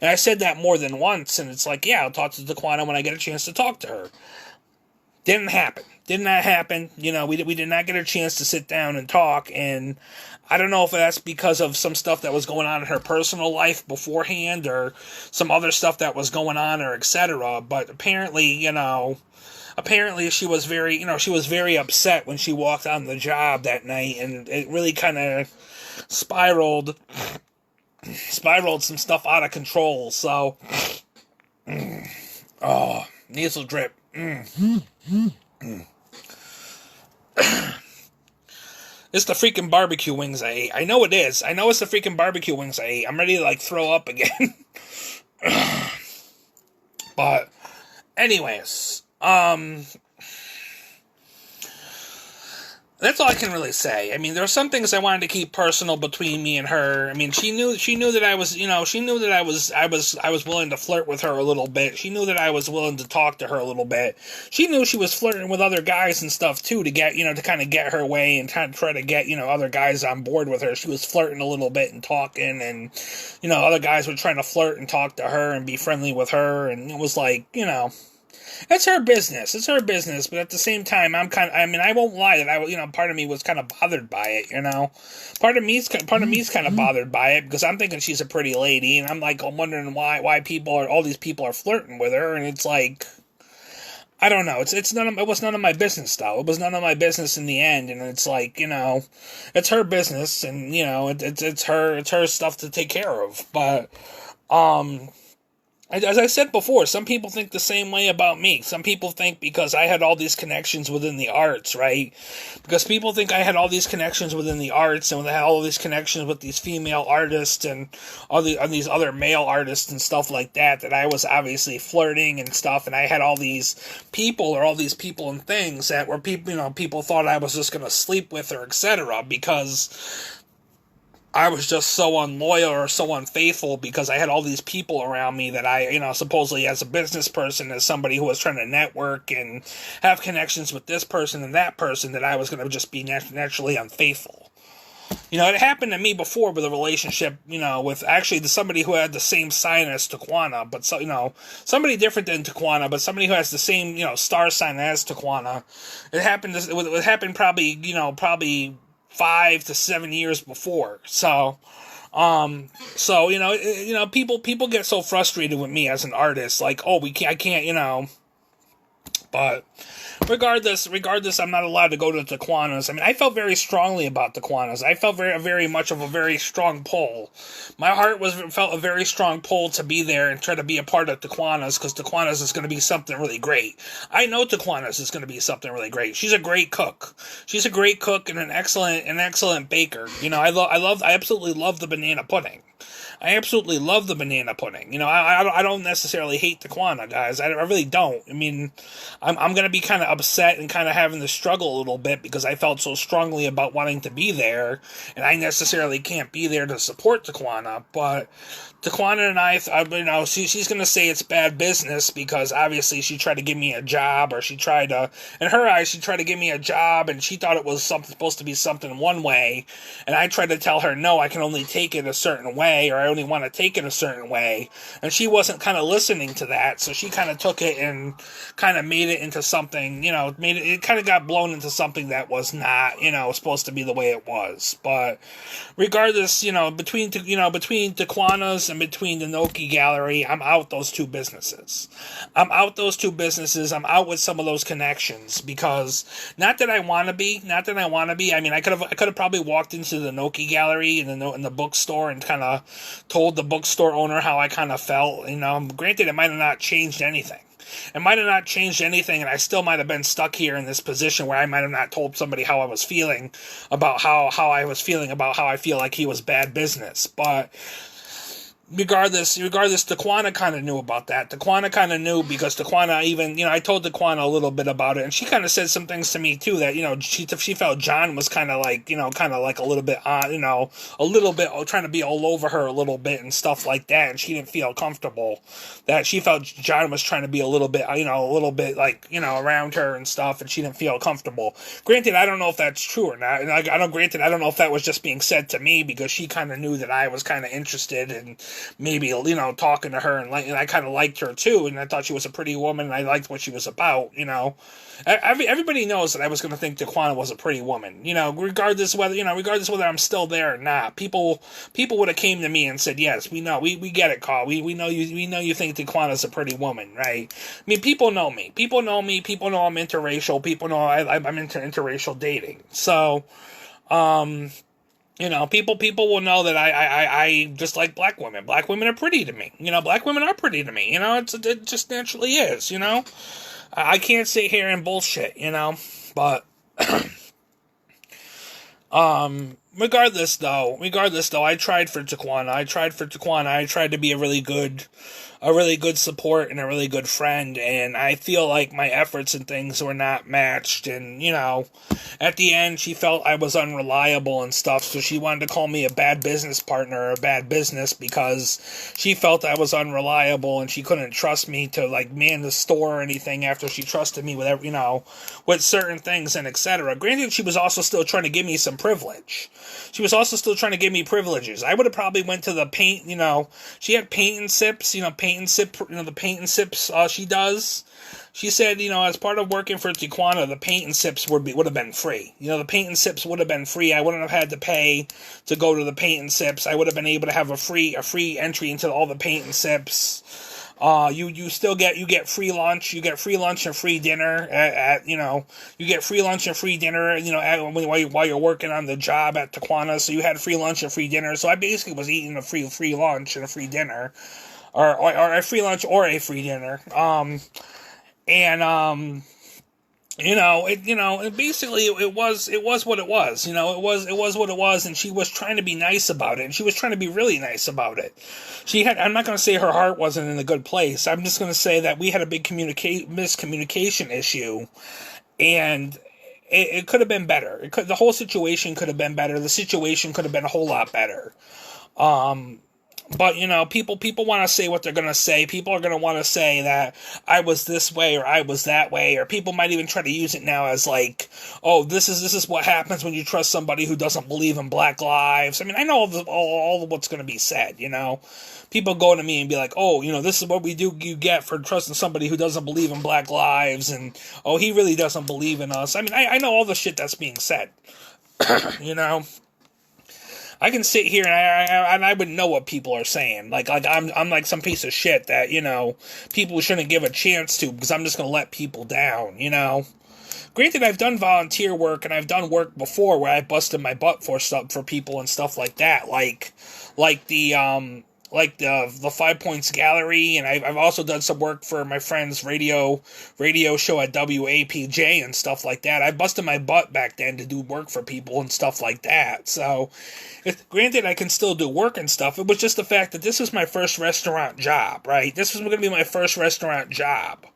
I said that more than once, and it's like, yeah, I'll talk to Taquana when I get a chance to talk to her. Didn't happen. Did not happen. We did not get a chance to sit down and talk, and I don't know if that's because of some stuff that was going on in her personal life beforehand, or some other stuff that was going on, or etc. But apparently she was very upset when she walked on the job that night, and it really kind of spiraled some stuff out of control. So, nasal drip. It's the freaking barbecue wings I ate. I know it is. I know it's the freaking barbecue wings I ate. I'm ready to like throw up again. But anyways, That's all I can really say. I mean, there were some things I wanted to keep personal between me and her. I mean, she knew that I was, she knew that I was willing to flirt with her a little bit. She knew that I was willing to talk to her a little bit. She knew she was flirting with other guys and stuff too to get, to kind of get her way and try to get, other guys on board with her. She was flirting a little bit and talking, and other guys were trying to flirt and talk to her and be friendly with her, and it was like, it's her business. It's her business. But at the same time, I won't lie that part of me was kind of bothered by it. Part of me's kind of bothered by it because I'm thinking she's a pretty lady, and I'm wondering why all these people are flirting with her, and it's like, I don't know. It was none of my business though. It was none of my business in the end, and it's like, it's her business, and it's her stuff to take care of. But as I said before, some people think the same way about me. Some people think because I had all these connections within the arts, right? Because people think I had all these connections within the arts, and I had all these connections with these female artists and these other male artists and stuff like that, that I was obviously flirting and stuff, and I had all these people and things that were people thought I was just going to sleep with or etc. because I was just so unloyal or so unfaithful because I had all these people around me that I, supposedly as a business person, as somebody who was trying to network and have connections with this person and that person, that I was going to just be naturally unfaithful. It happened to me before with a relationship, with actually somebody who had the same sign as Taquana, but somebody different than Taquana, but somebody who has the same, star sign as Taquana. It happened probably 5 to 7 years before. So people get so frustrated with me as an artist, like, oh, I can't, but regardless, I'm not allowed to go to Taquanas. I mean, I felt very strongly about Taquanas. I felt very much of a very strong pull. My heart felt a very strong pull to be there and try to be a part of Taquanas, because Taquanas is going to be something really great. I know Taquanas is going to be something really great. She's a great cook. She's a great cook and an excellent baker. I absolutely love the banana pudding. I absolutely love the banana pudding. I don't necessarily hate Taquana, guys. I really don't. I mean, I'm going to be kind of upset and kind of having to struggle a little bit because I felt so strongly about wanting to be there, and I necessarily can't be there to support Taquana, but Taquana and I, she's going to say it's bad business because obviously she tried to give me a job, or in her eyes, she tried to give me a job, and she thought it was supposed to be something one way, and I tried to tell her, no, I can only take it a certain way, or I only want to take it a certain way, and she wasn't kind of listening to that, so she kind of took it and kind of made it into something, it kind of got blown into something that was not, supposed to be the way it was. But regardless, between Taquana's and between the Noki Gallery, I'm out those two businesses. I'm out with some of those connections, because not that I want to be. I mean, I could have probably walked into the Noki Gallery in the bookstore and kind of told the bookstore owner how I kind of felt. Granted, it might have not changed anything. And I still might have been stuck here in this position where I might have not told somebody how I was feeling about how I feel like he was bad business. But regardless, Taquana kind of knew about that. Taquana kind of knew because Taquana even, I told Taquana a little bit about it, and she kind of said some things to me too that, she felt John was kind of like, a little bit on, a little bit trying to be all over her a little bit and stuff like that, and she didn't feel comfortable. That she felt John was trying to be a little bit like, around her and stuff, and she didn't feel comfortable. Granted, I don't know if that's true or not, and I don't know if that was just being said to me because she kind of knew that I was kind of interested in maybe, talking to her, and I kind of liked her too, and I thought she was a pretty woman, and I liked what she was about, Everybody knows that I was going to think Taquana was a pretty woman, regardless whether I'm still there or not. People would have came to me and said, yes, we know, we get it, Carl, we know you think Taquana's a pretty woman, right? I mean, people know me, people know I'm interracial, people know I'm into interracial dating, so, people will know that I just like black women. Black women are pretty to me. Black women are pretty to me. It just naturally is, I can't sit here and bullshit, but, regardless though, I tried for Taquana. I tried to be a really good support and a really good friend, and I feel like my efforts and things were not matched, and, at the end, she felt I was unreliable and stuff, so she wanted to call me a bad business partner or a bad business because she felt I was unreliable and she couldn't trust me to, like, man the store or anything after she trusted me with, with certain things and etc. Granted, she was also still trying to give me some privilege. She was also still trying to give me privileges. I would have probably went to the paint, she had paint and sips, the paint and sips she does. She said, as part of working for Tijuana, the paint and sips would have been free. The paint and sips would have been free. I wouldn't have had to pay to go to the paint and sips. I would have been able to have a free entry into all the paint and sips. You still get free lunch. You get free lunch and free dinner you get free lunch and free dinner, while you're working on the job at Tijuana. So you had free lunch and free dinner. So I basically was eating a free lunch and a free dinner, or a free lunch or a free dinner. Basically it was what it was. It was what it was, and she was trying to be nice about it, and she was trying to be really nice about it. I'm not going to say her heart wasn't in a good place. I'm just going to say that we had a big miscommunication issue, and it could have been better. The whole situation could have been better. The situation could have been a whole lot better. But, people want to say what they're going to say. People are going to want to say that I was this way or I was that way, or people might even try to use it now as like, oh, this is what happens when you trust somebody who doesn't believe in Black lives. I mean, I know all of what's going to be said, People go to me and be like, oh, this is what you get for trusting somebody who doesn't believe in Black lives, and, oh, he really doesn't believe in us. I mean, I know all the shit that's being said, I can sit here and I would know what people are saying. Like I'm like some piece of shit that, people shouldn't give a chance to, because I'm just going to let people down, Granted, I've done volunteer work and I've done work before where I busted my butt for people and stuff like that. Like the 5 Points Gallery, and I've also done some work for my friend's radio show at WAPJ and stuff like that. I busted my butt back then to do work for people and stuff like that. So, granted, I can still do work and stuff. It was just the fact that this was my first restaurant job, right? This was going to be my first restaurant job,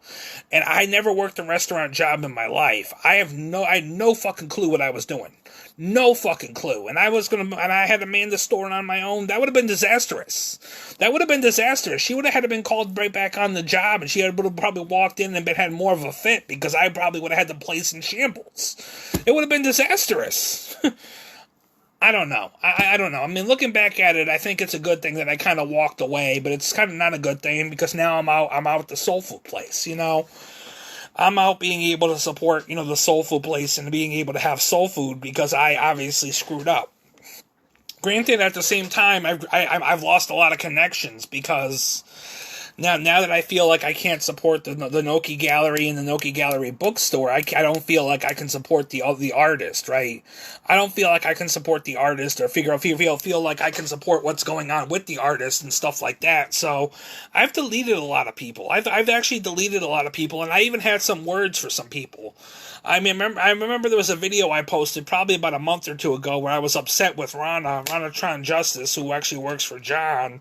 and I never worked a restaurant job in my life. I had no fucking clue what I was doing. No fucking clue. And I had to man the store on my own. That would have been disastrous. She would have had to been called right back on the job, and she would have probably walked in and had more of a fit, because I probably would have had the place in shambles. It would have been disastrous. I don't know. I don't know. I mean, looking back at it, I think it's a good thing that I kind of walked away, but it's kind of not a good thing, because now I'm out at the soul food place, I'm out being able to support, the soul food place and being able to have soul food, because I obviously screwed up. Granted, at the same time, I've lost a lot of connections, because now that I feel like I can't support the Noki Gallery and the Noki Gallery bookstore, I don't feel like I can support the artist, right? I don't feel like I can support the artist, or feel like I can support what's going on with the artist and stuff like that. So I've deleted a lot of people. I've actually deleted a lot of people, and I even had some words for some people. I remember there was a video I posted probably about a month or two ago where I was upset with Rana Tron Justice, who actually works for John,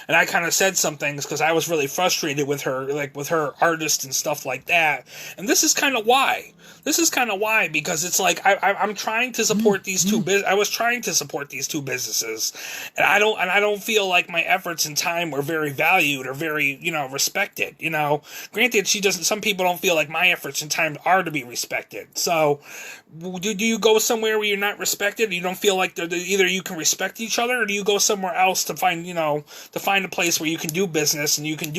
and I kind of said some things because I was really frustrated with her, like with her artist and stuff like that. And this is kind of why. Because it's like I'm trying to support these two. I was trying to support these two businesses, and I don't feel like my efforts and time were very valued or very respected. Granted, some people don't feel like my efforts and time are to be respected. So, do you go somewhere where you're not respected? You don't feel like either you can respect each other, or do you go somewhere else to find a place where you can do business and you can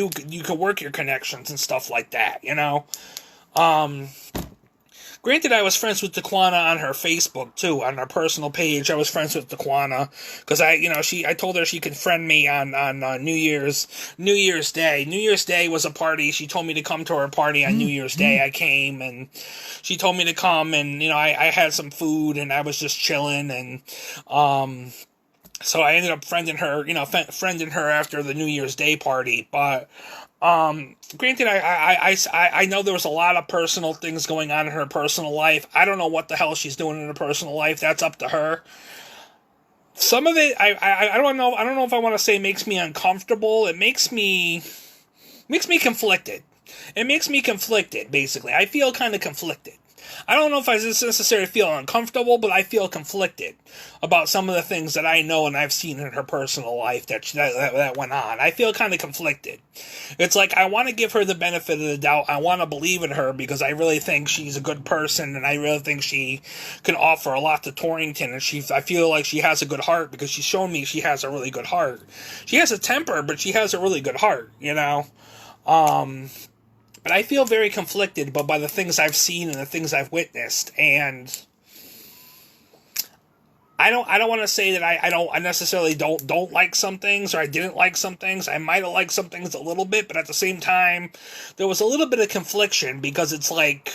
work your connections and stuff like that. Granted, I was friends with Daquana on her Facebook too, on her personal page. I was friends with Daquana because I told her she could friend me on New Year's Day. New Year's Day was a party. She told me to come to her party on New Year's Day. I came, and she told me to come, and I had some food, and I was just chilling, and so I ended up friending her after the New Year's Day party. But granted, I know there was a lot of personal things going on in her personal life. I don't know what the hell she's doing in her personal life. That's up to her. some of it, I don't know. I don't know if I want to say makes me uncomfortable. It makes me conflicted. It makes me conflicted. Basically, I feel kind of conflicted. I don't know if I necessarily feel uncomfortable, but I feel conflicted about some of the things that I know and I've seen in her personal life that went on. I feel kind of conflicted. It's like I want to give her the benefit of the doubt. I want to believe in her because I really think she's a good person and I really think she can offer a lot to Torrington. And I feel like she has a good heart because she's shown me she has a really good heart. She has a temper, but she has a really good heart, you know? But I feel very conflicted by the things I've seen and the things I've witnessed, and I don't want to say that I necessarily don't like some things or I didn't like some things. I might have liked some things a little bit, but at the same time, there was a little bit of confliction because it's like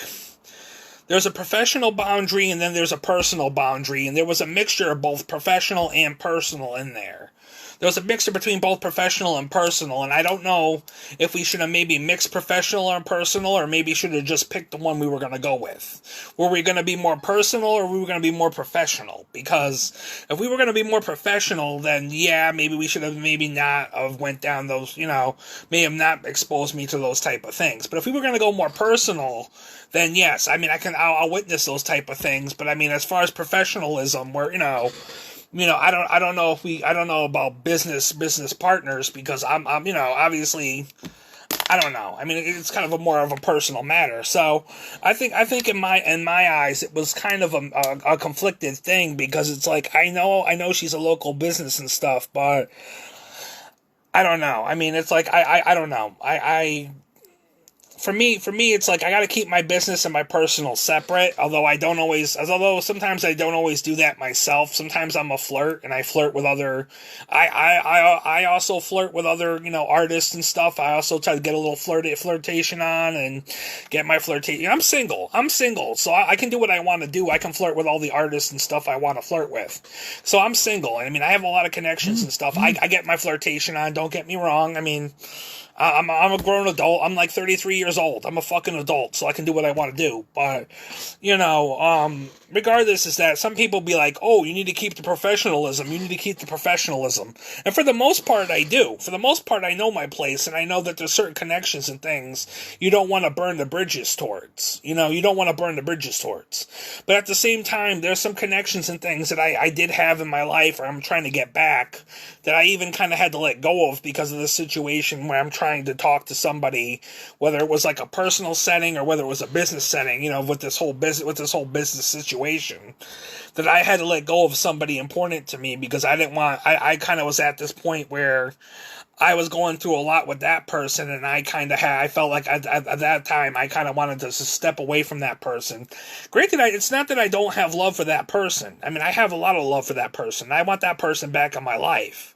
there's a professional boundary and then there's a personal boundary, and there was a mixture of both professional and personal in there. There was a mixture between both professional and personal, and I don't know if we should have maybe mixed professional and personal, or maybe should have just picked the one we were going to go with. Were we going to be more personal, or were we going to be more professional? Because if we were going to be more professional, then yeah, maybe we should have maybe not have went down those, may have not exposed me to those type of things. But if we were going to go more personal, then yes, I mean, I'll witness those type of things, but I mean, as far as professionalism, where, I don't know about business partners because I'm obviously, I don't know. I mean, it's kind of a more of a personal matter. So I think in my eyes, it was kind of a conflicted thing because it's like, I know she's a local business and stuff, but I don't know. I mean, it's like, I don't know. For me, it's like I got to keep my business and my personal separate. Although sometimes I don't always do that myself. Sometimes I'm a flirt, and I flirt with other. I also flirt with other artists and stuff. I also try to get a little flirtation on and get my flirtation. I'm single, so I can do what I want to do. I can flirt with all the artists and stuff I want to flirt with. So I'm single, and I mean I have a lot of connections and stuff. I get my flirtation on. Don't get me wrong. I mean. I'm a grown adult. I'm like 33 years old. I'm a fucking adult, so I can do what I want to do. But, regardless is that some people be like, oh, you need to keep the professionalism. You need to keep the professionalism. And for the most part, I do. For the most part, I know my place, and I know that there's certain connections and things you don't want to burn the bridges towards. You don't want to burn the bridges towards. But at the same time, there's some connections and things that I did have in my life, or I'm trying to get back, that I even kind of had to let go of because of the situation where I'm trying to talk to somebody, whether it was like a personal setting or whether it was a business setting, with this whole business situation, that I had to let go of somebody important to me because I didn't want. I kind of was at this point where I was going through a lot with that person, and I felt like at that time I kind of wanted to step away from that person. Granted, it's not that I don't have love for that person. I mean, I have a lot of love for that person. I want that person back in my life.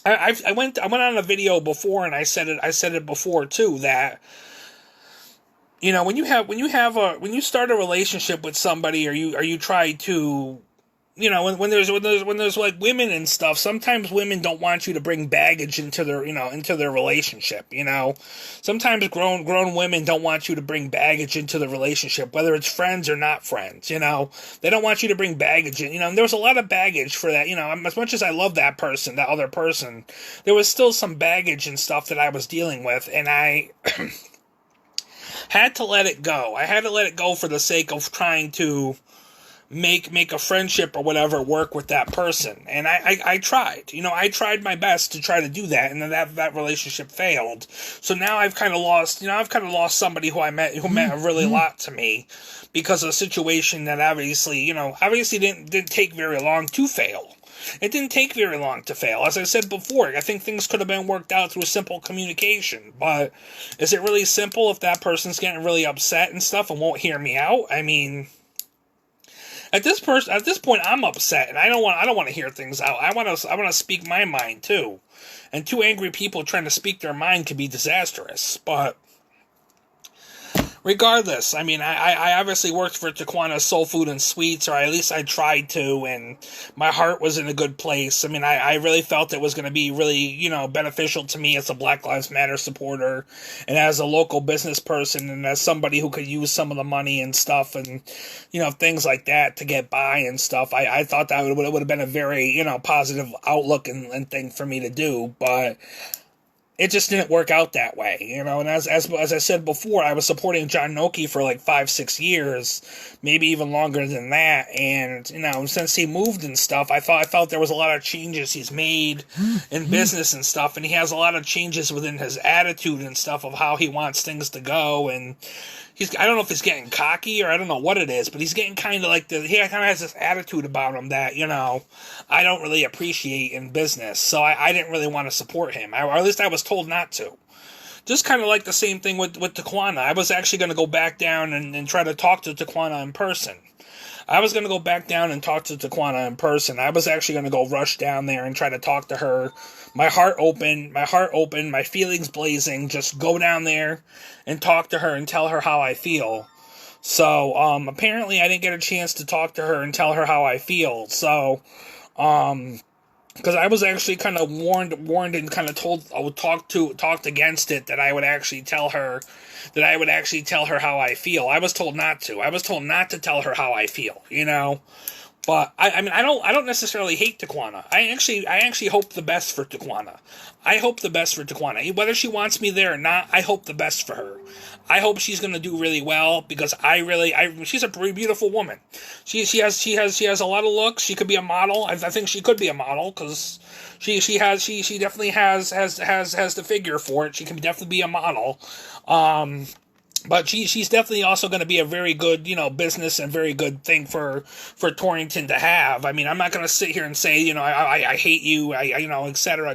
I went on a video before, and I said it before too, that when you start a relationship with somebody, or you try to, when there's like women and stuff, sometimes women don't want you to bring baggage into their relationship. Sometimes grown women don't want you to bring baggage into the relationship, whether it's friends or not friends. They don't want you to bring baggage in. And there was a lot of baggage for that. As much as I love that other person, there was still some baggage and stuff that I was dealing with, and I had to let it go. I had to let it go for the sake of trying to make a friendship or whatever work with that person. And I tried. I tried my best to try to do that, and then that relationship failed. So now I've kind of lost somebody who meant a really lot to me because of a situation that obviously didn't take very long to fail. It didn't take very long to fail. As I said before, I think things could have been worked out through simple communication. But is it really simple if that person's getting really upset and stuff and won't hear me out? I mean, at this point, I'm upset, and I don't want to hear things out. I want to speak my mind too. And two angry people trying to speak their mind can be disastrous. But regardless, I mean, I obviously worked for Taquana Soul Food and Sweets, or at least I tried to, and my heart was in a good place. I mean, I really felt it was going to be really, beneficial to me as a Black Lives Matter supporter, and as a local business person, and as somebody who could use some of the money and stuff, and, things like that to get by and stuff. I thought that would have been a very, positive outlook and thing for me to do, but it just didn't work out that way, And as I said before, I was supporting John Noki for like 5-6 years, maybe even longer than that. And since he moved and stuff, I felt there was a lot of changes he's made in business and stuff, and he has a lot of changes within his attitude and stuff of how he wants things to go. And I don't know if he's getting cocky or I don't know what it is, but he's getting kind of like he kind of has this attitude about him that, I don't really appreciate in business. So I didn't really want to support him, or at least I was told not to. Just kind of like the same thing with Taquana. I was actually going to go back down and try to talk to Taquana in person. I was going to go back down and talk to Taquana in person. I was actually going to go rush down there and try to talk to her. My heart open, my feelings blazing, just go down there and talk to her and tell her how I feel. So, apparently I didn't get a chance to talk to her and tell her how I feel. So, because I was actually kind of warned and kind of talked against it, that I would actually tell her how I feel. I was told not to. I was told not to tell her how I feel, But I mean, I don't necessarily hate Taquana. I actually hope the best for Taquana. I hope the best for Taquana. Whether she wants me there or not, I hope the best for her. I hope she's going to do really well, because she's a pretty beautiful woman. She has a lot of looks. She could be a model. I think she could be a model, because she definitely has the figure for it. She can definitely be a model. But she's definitely also going to be a very good, business and very good thing for Torrington to have. I mean, I'm not going to sit here and say, I hate you, et cetera,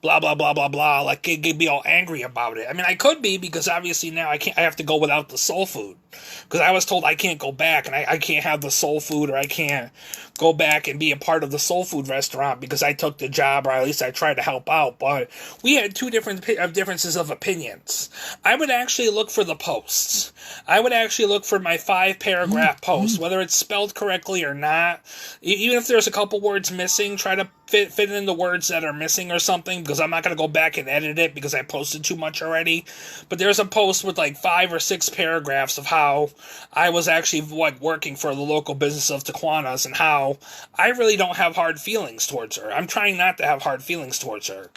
blah, blah, blah, blah, blah, like, be all angry about it. I mean, I could be, because obviously now I have to go without the soul food. Because I was told I can't go back, and I can't have the soul food, or I can't go back and be a part of the soul food restaurant because I took the job, or at least I tried to help out. But we had two differences of opinions. I would actually look for the posts. I would actually look for my 5-paragraph post, whether it's spelled correctly or not. Even if there's a couple words missing, try to fit in the words that are missing or something, because I'm not going to go back and edit it because I posted too much already. But there's a post with like 5 or 6 paragraphs of how I was actually working for the local business of Taquana's, and how I really don't have hard feelings towards her. I'm trying not to have hard feelings towards her.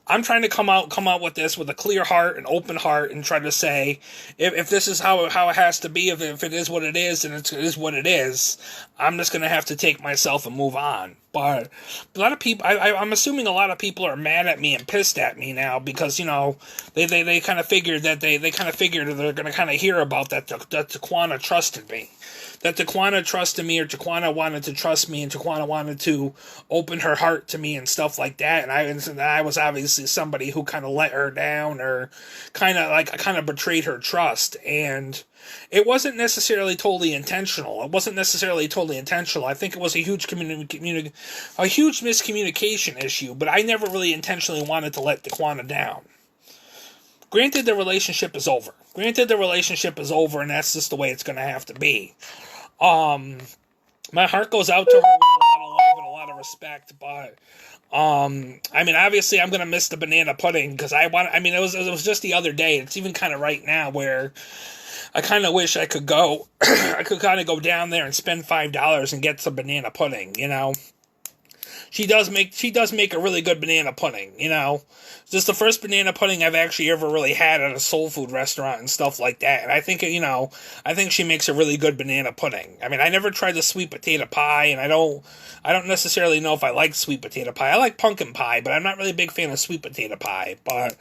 I'm trying to come out with this with a clear heart, an open heart, and try to say, if this is how it has to be, if it is what it is, and it is what it is, I'm just going to have to take myself and move on. But a lot of people, I'm assuming a lot of people are mad at me and pissed at me now, because, they kind of figured that they're going to kind of hear about that Taquana trusted me. That Taquana trusted me, or Taquana wanted to trust me, and Taquana wanted to open her heart to me and stuff like that. And I was obviously somebody who kind of let her down, or kind of betrayed her trust. And it wasn't necessarily totally intentional. I think it was a huge miscommunication issue, but I never really intentionally wanted to let Taquana down. Granted, the relationship is over. And that's just the way it's going to have to be. My heart goes out to her with a lot of love and a lot of respect, but I mean, obviously I'm going to miss the banana pudding, because it was just the other day. It's even kind of right now where I kind of wish I could go, I could kind of go down there and spend $5 and get some banana pudding, She does make a really good banana pudding, Just the first banana pudding I've actually ever really had at a soul food restaurant and stuff like that. And I think, I think she makes a really good banana pudding. I mean, I never tried the sweet potato pie, and I don't necessarily know if I like sweet potato pie. I like pumpkin pie, but I'm not really a big fan of sweet potato pie. But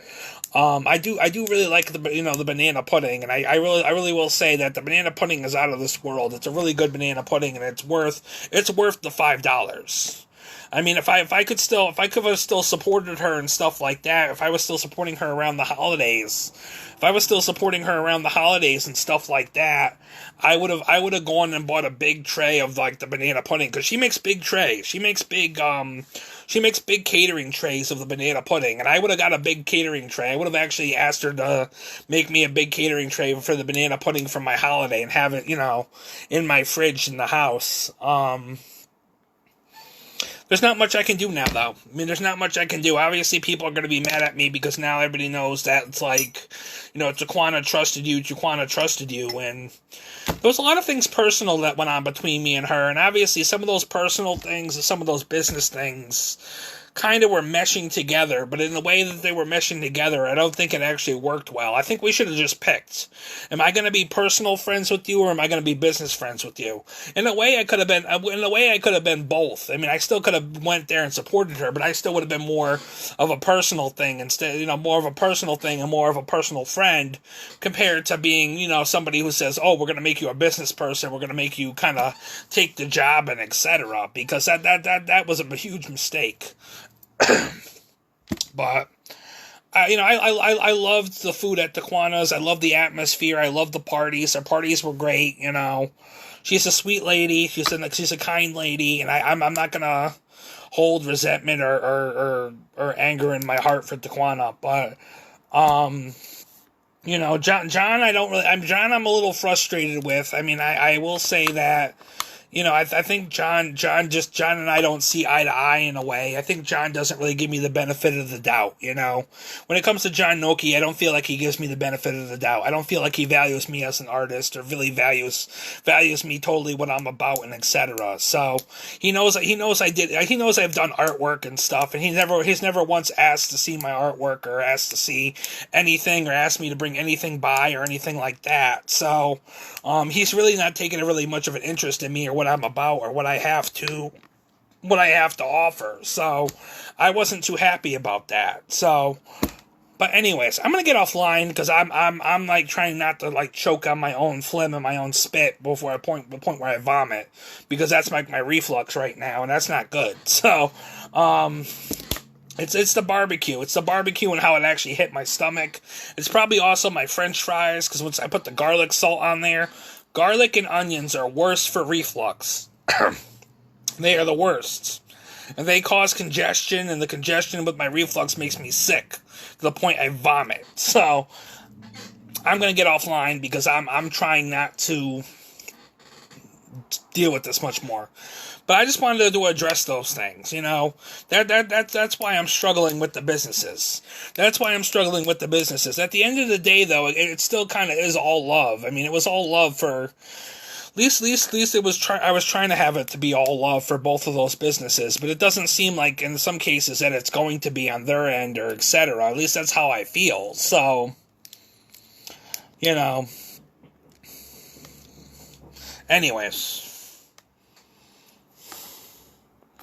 I do really like the banana pudding, and I really will say that the banana pudding is out of this world. It's a really good banana pudding, and it's worth the $5. I mean, if I could have still supported her and stuff like that, if I was still supporting her around the holidays, if I was still supporting her around the holidays and stuff like that, I would have gone and bought a big tray of like the banana pudding, because she makes big trays. She makes big catering trays of the banana pudding, and I would have got a big catering tray. I would have actually asked her to make me a big catering tray for the banana pudding for my holiday and have it, in my fridge in the house. There's not much I can do now, though. I mean, there's not much I can do. Obviously, people are going to be mad at me because now everybody knows that it's like, Taquana trusted you, and there was a lot of things personal that went on between me and her, and obviously some of those personal things and some of those business things kind of were meshing together, but in the way that they were meshing together, I don't think it actually worked well. I think we should have just picked. Am I going to be personal friends with you, or am I going to be business friends with you? In a way, I could have been both. I mean, I still could have went there and supported her, but I still would have been more of a personal thing instead, more of a personal thing and more of a personal friend compared to being, somebody who says, oh, we're going to make you a business person, we're going to make you kind of take the job and etc. Because that was a huge mistake. But I loved the food at Taquana's. I loved the atmosphere. I loved the parties. Our parties were great. She's a sweet lady. She's a kind lady, and I'm not gonna hold resentment or anger in my heart for Taquana. But John, I'm a little frustrated with. I mean, I will say that. I think John and I don't see eye to eye in a way. I think John doesn't really give me the benefit of the doubt, When it comes to John Noki, I don't feel like he gives me the benefit of the doubt. I don't feel like he values me as an artist or really values me totally what I'm about and etc. So he knows I've done artwork and stuff, and he's never once asked to see my artwork or asked to see anything or asked me to bring anything by or anything like that. So he's really not taking really much of an interest in me or what I'm about or what I have to offer. So I wasn't too happy about that. So, but anyways, I'm gonna get offline because I'm like trying not to like choke on my own phlegm and my own spit before the point where I vomit, because that's like my reflux right now, and that's not good. So, It's the barbecue. It's the barbecue and how it actually hit my stomach. It's probably also my French fries, because once I put the garlic salt on there, garlic and onions are worse for reflux. They are the worst. And they cause congestion, and the congestion with my reflux makes me sick to the point I vomit. So I'm going to get offline because I'm trying not to deal with this much more. But I just wanted to address those things, That's why I'm struggling with the businesses. At the end of the day, though, it still kind of is all love. I mean, it was all love for... At least it was. I was trying to have it to be all love for both of those businesses, but it doesn't seem like in some cases that it's going to be on their end or etc. At least that's how I feel. So, anyways.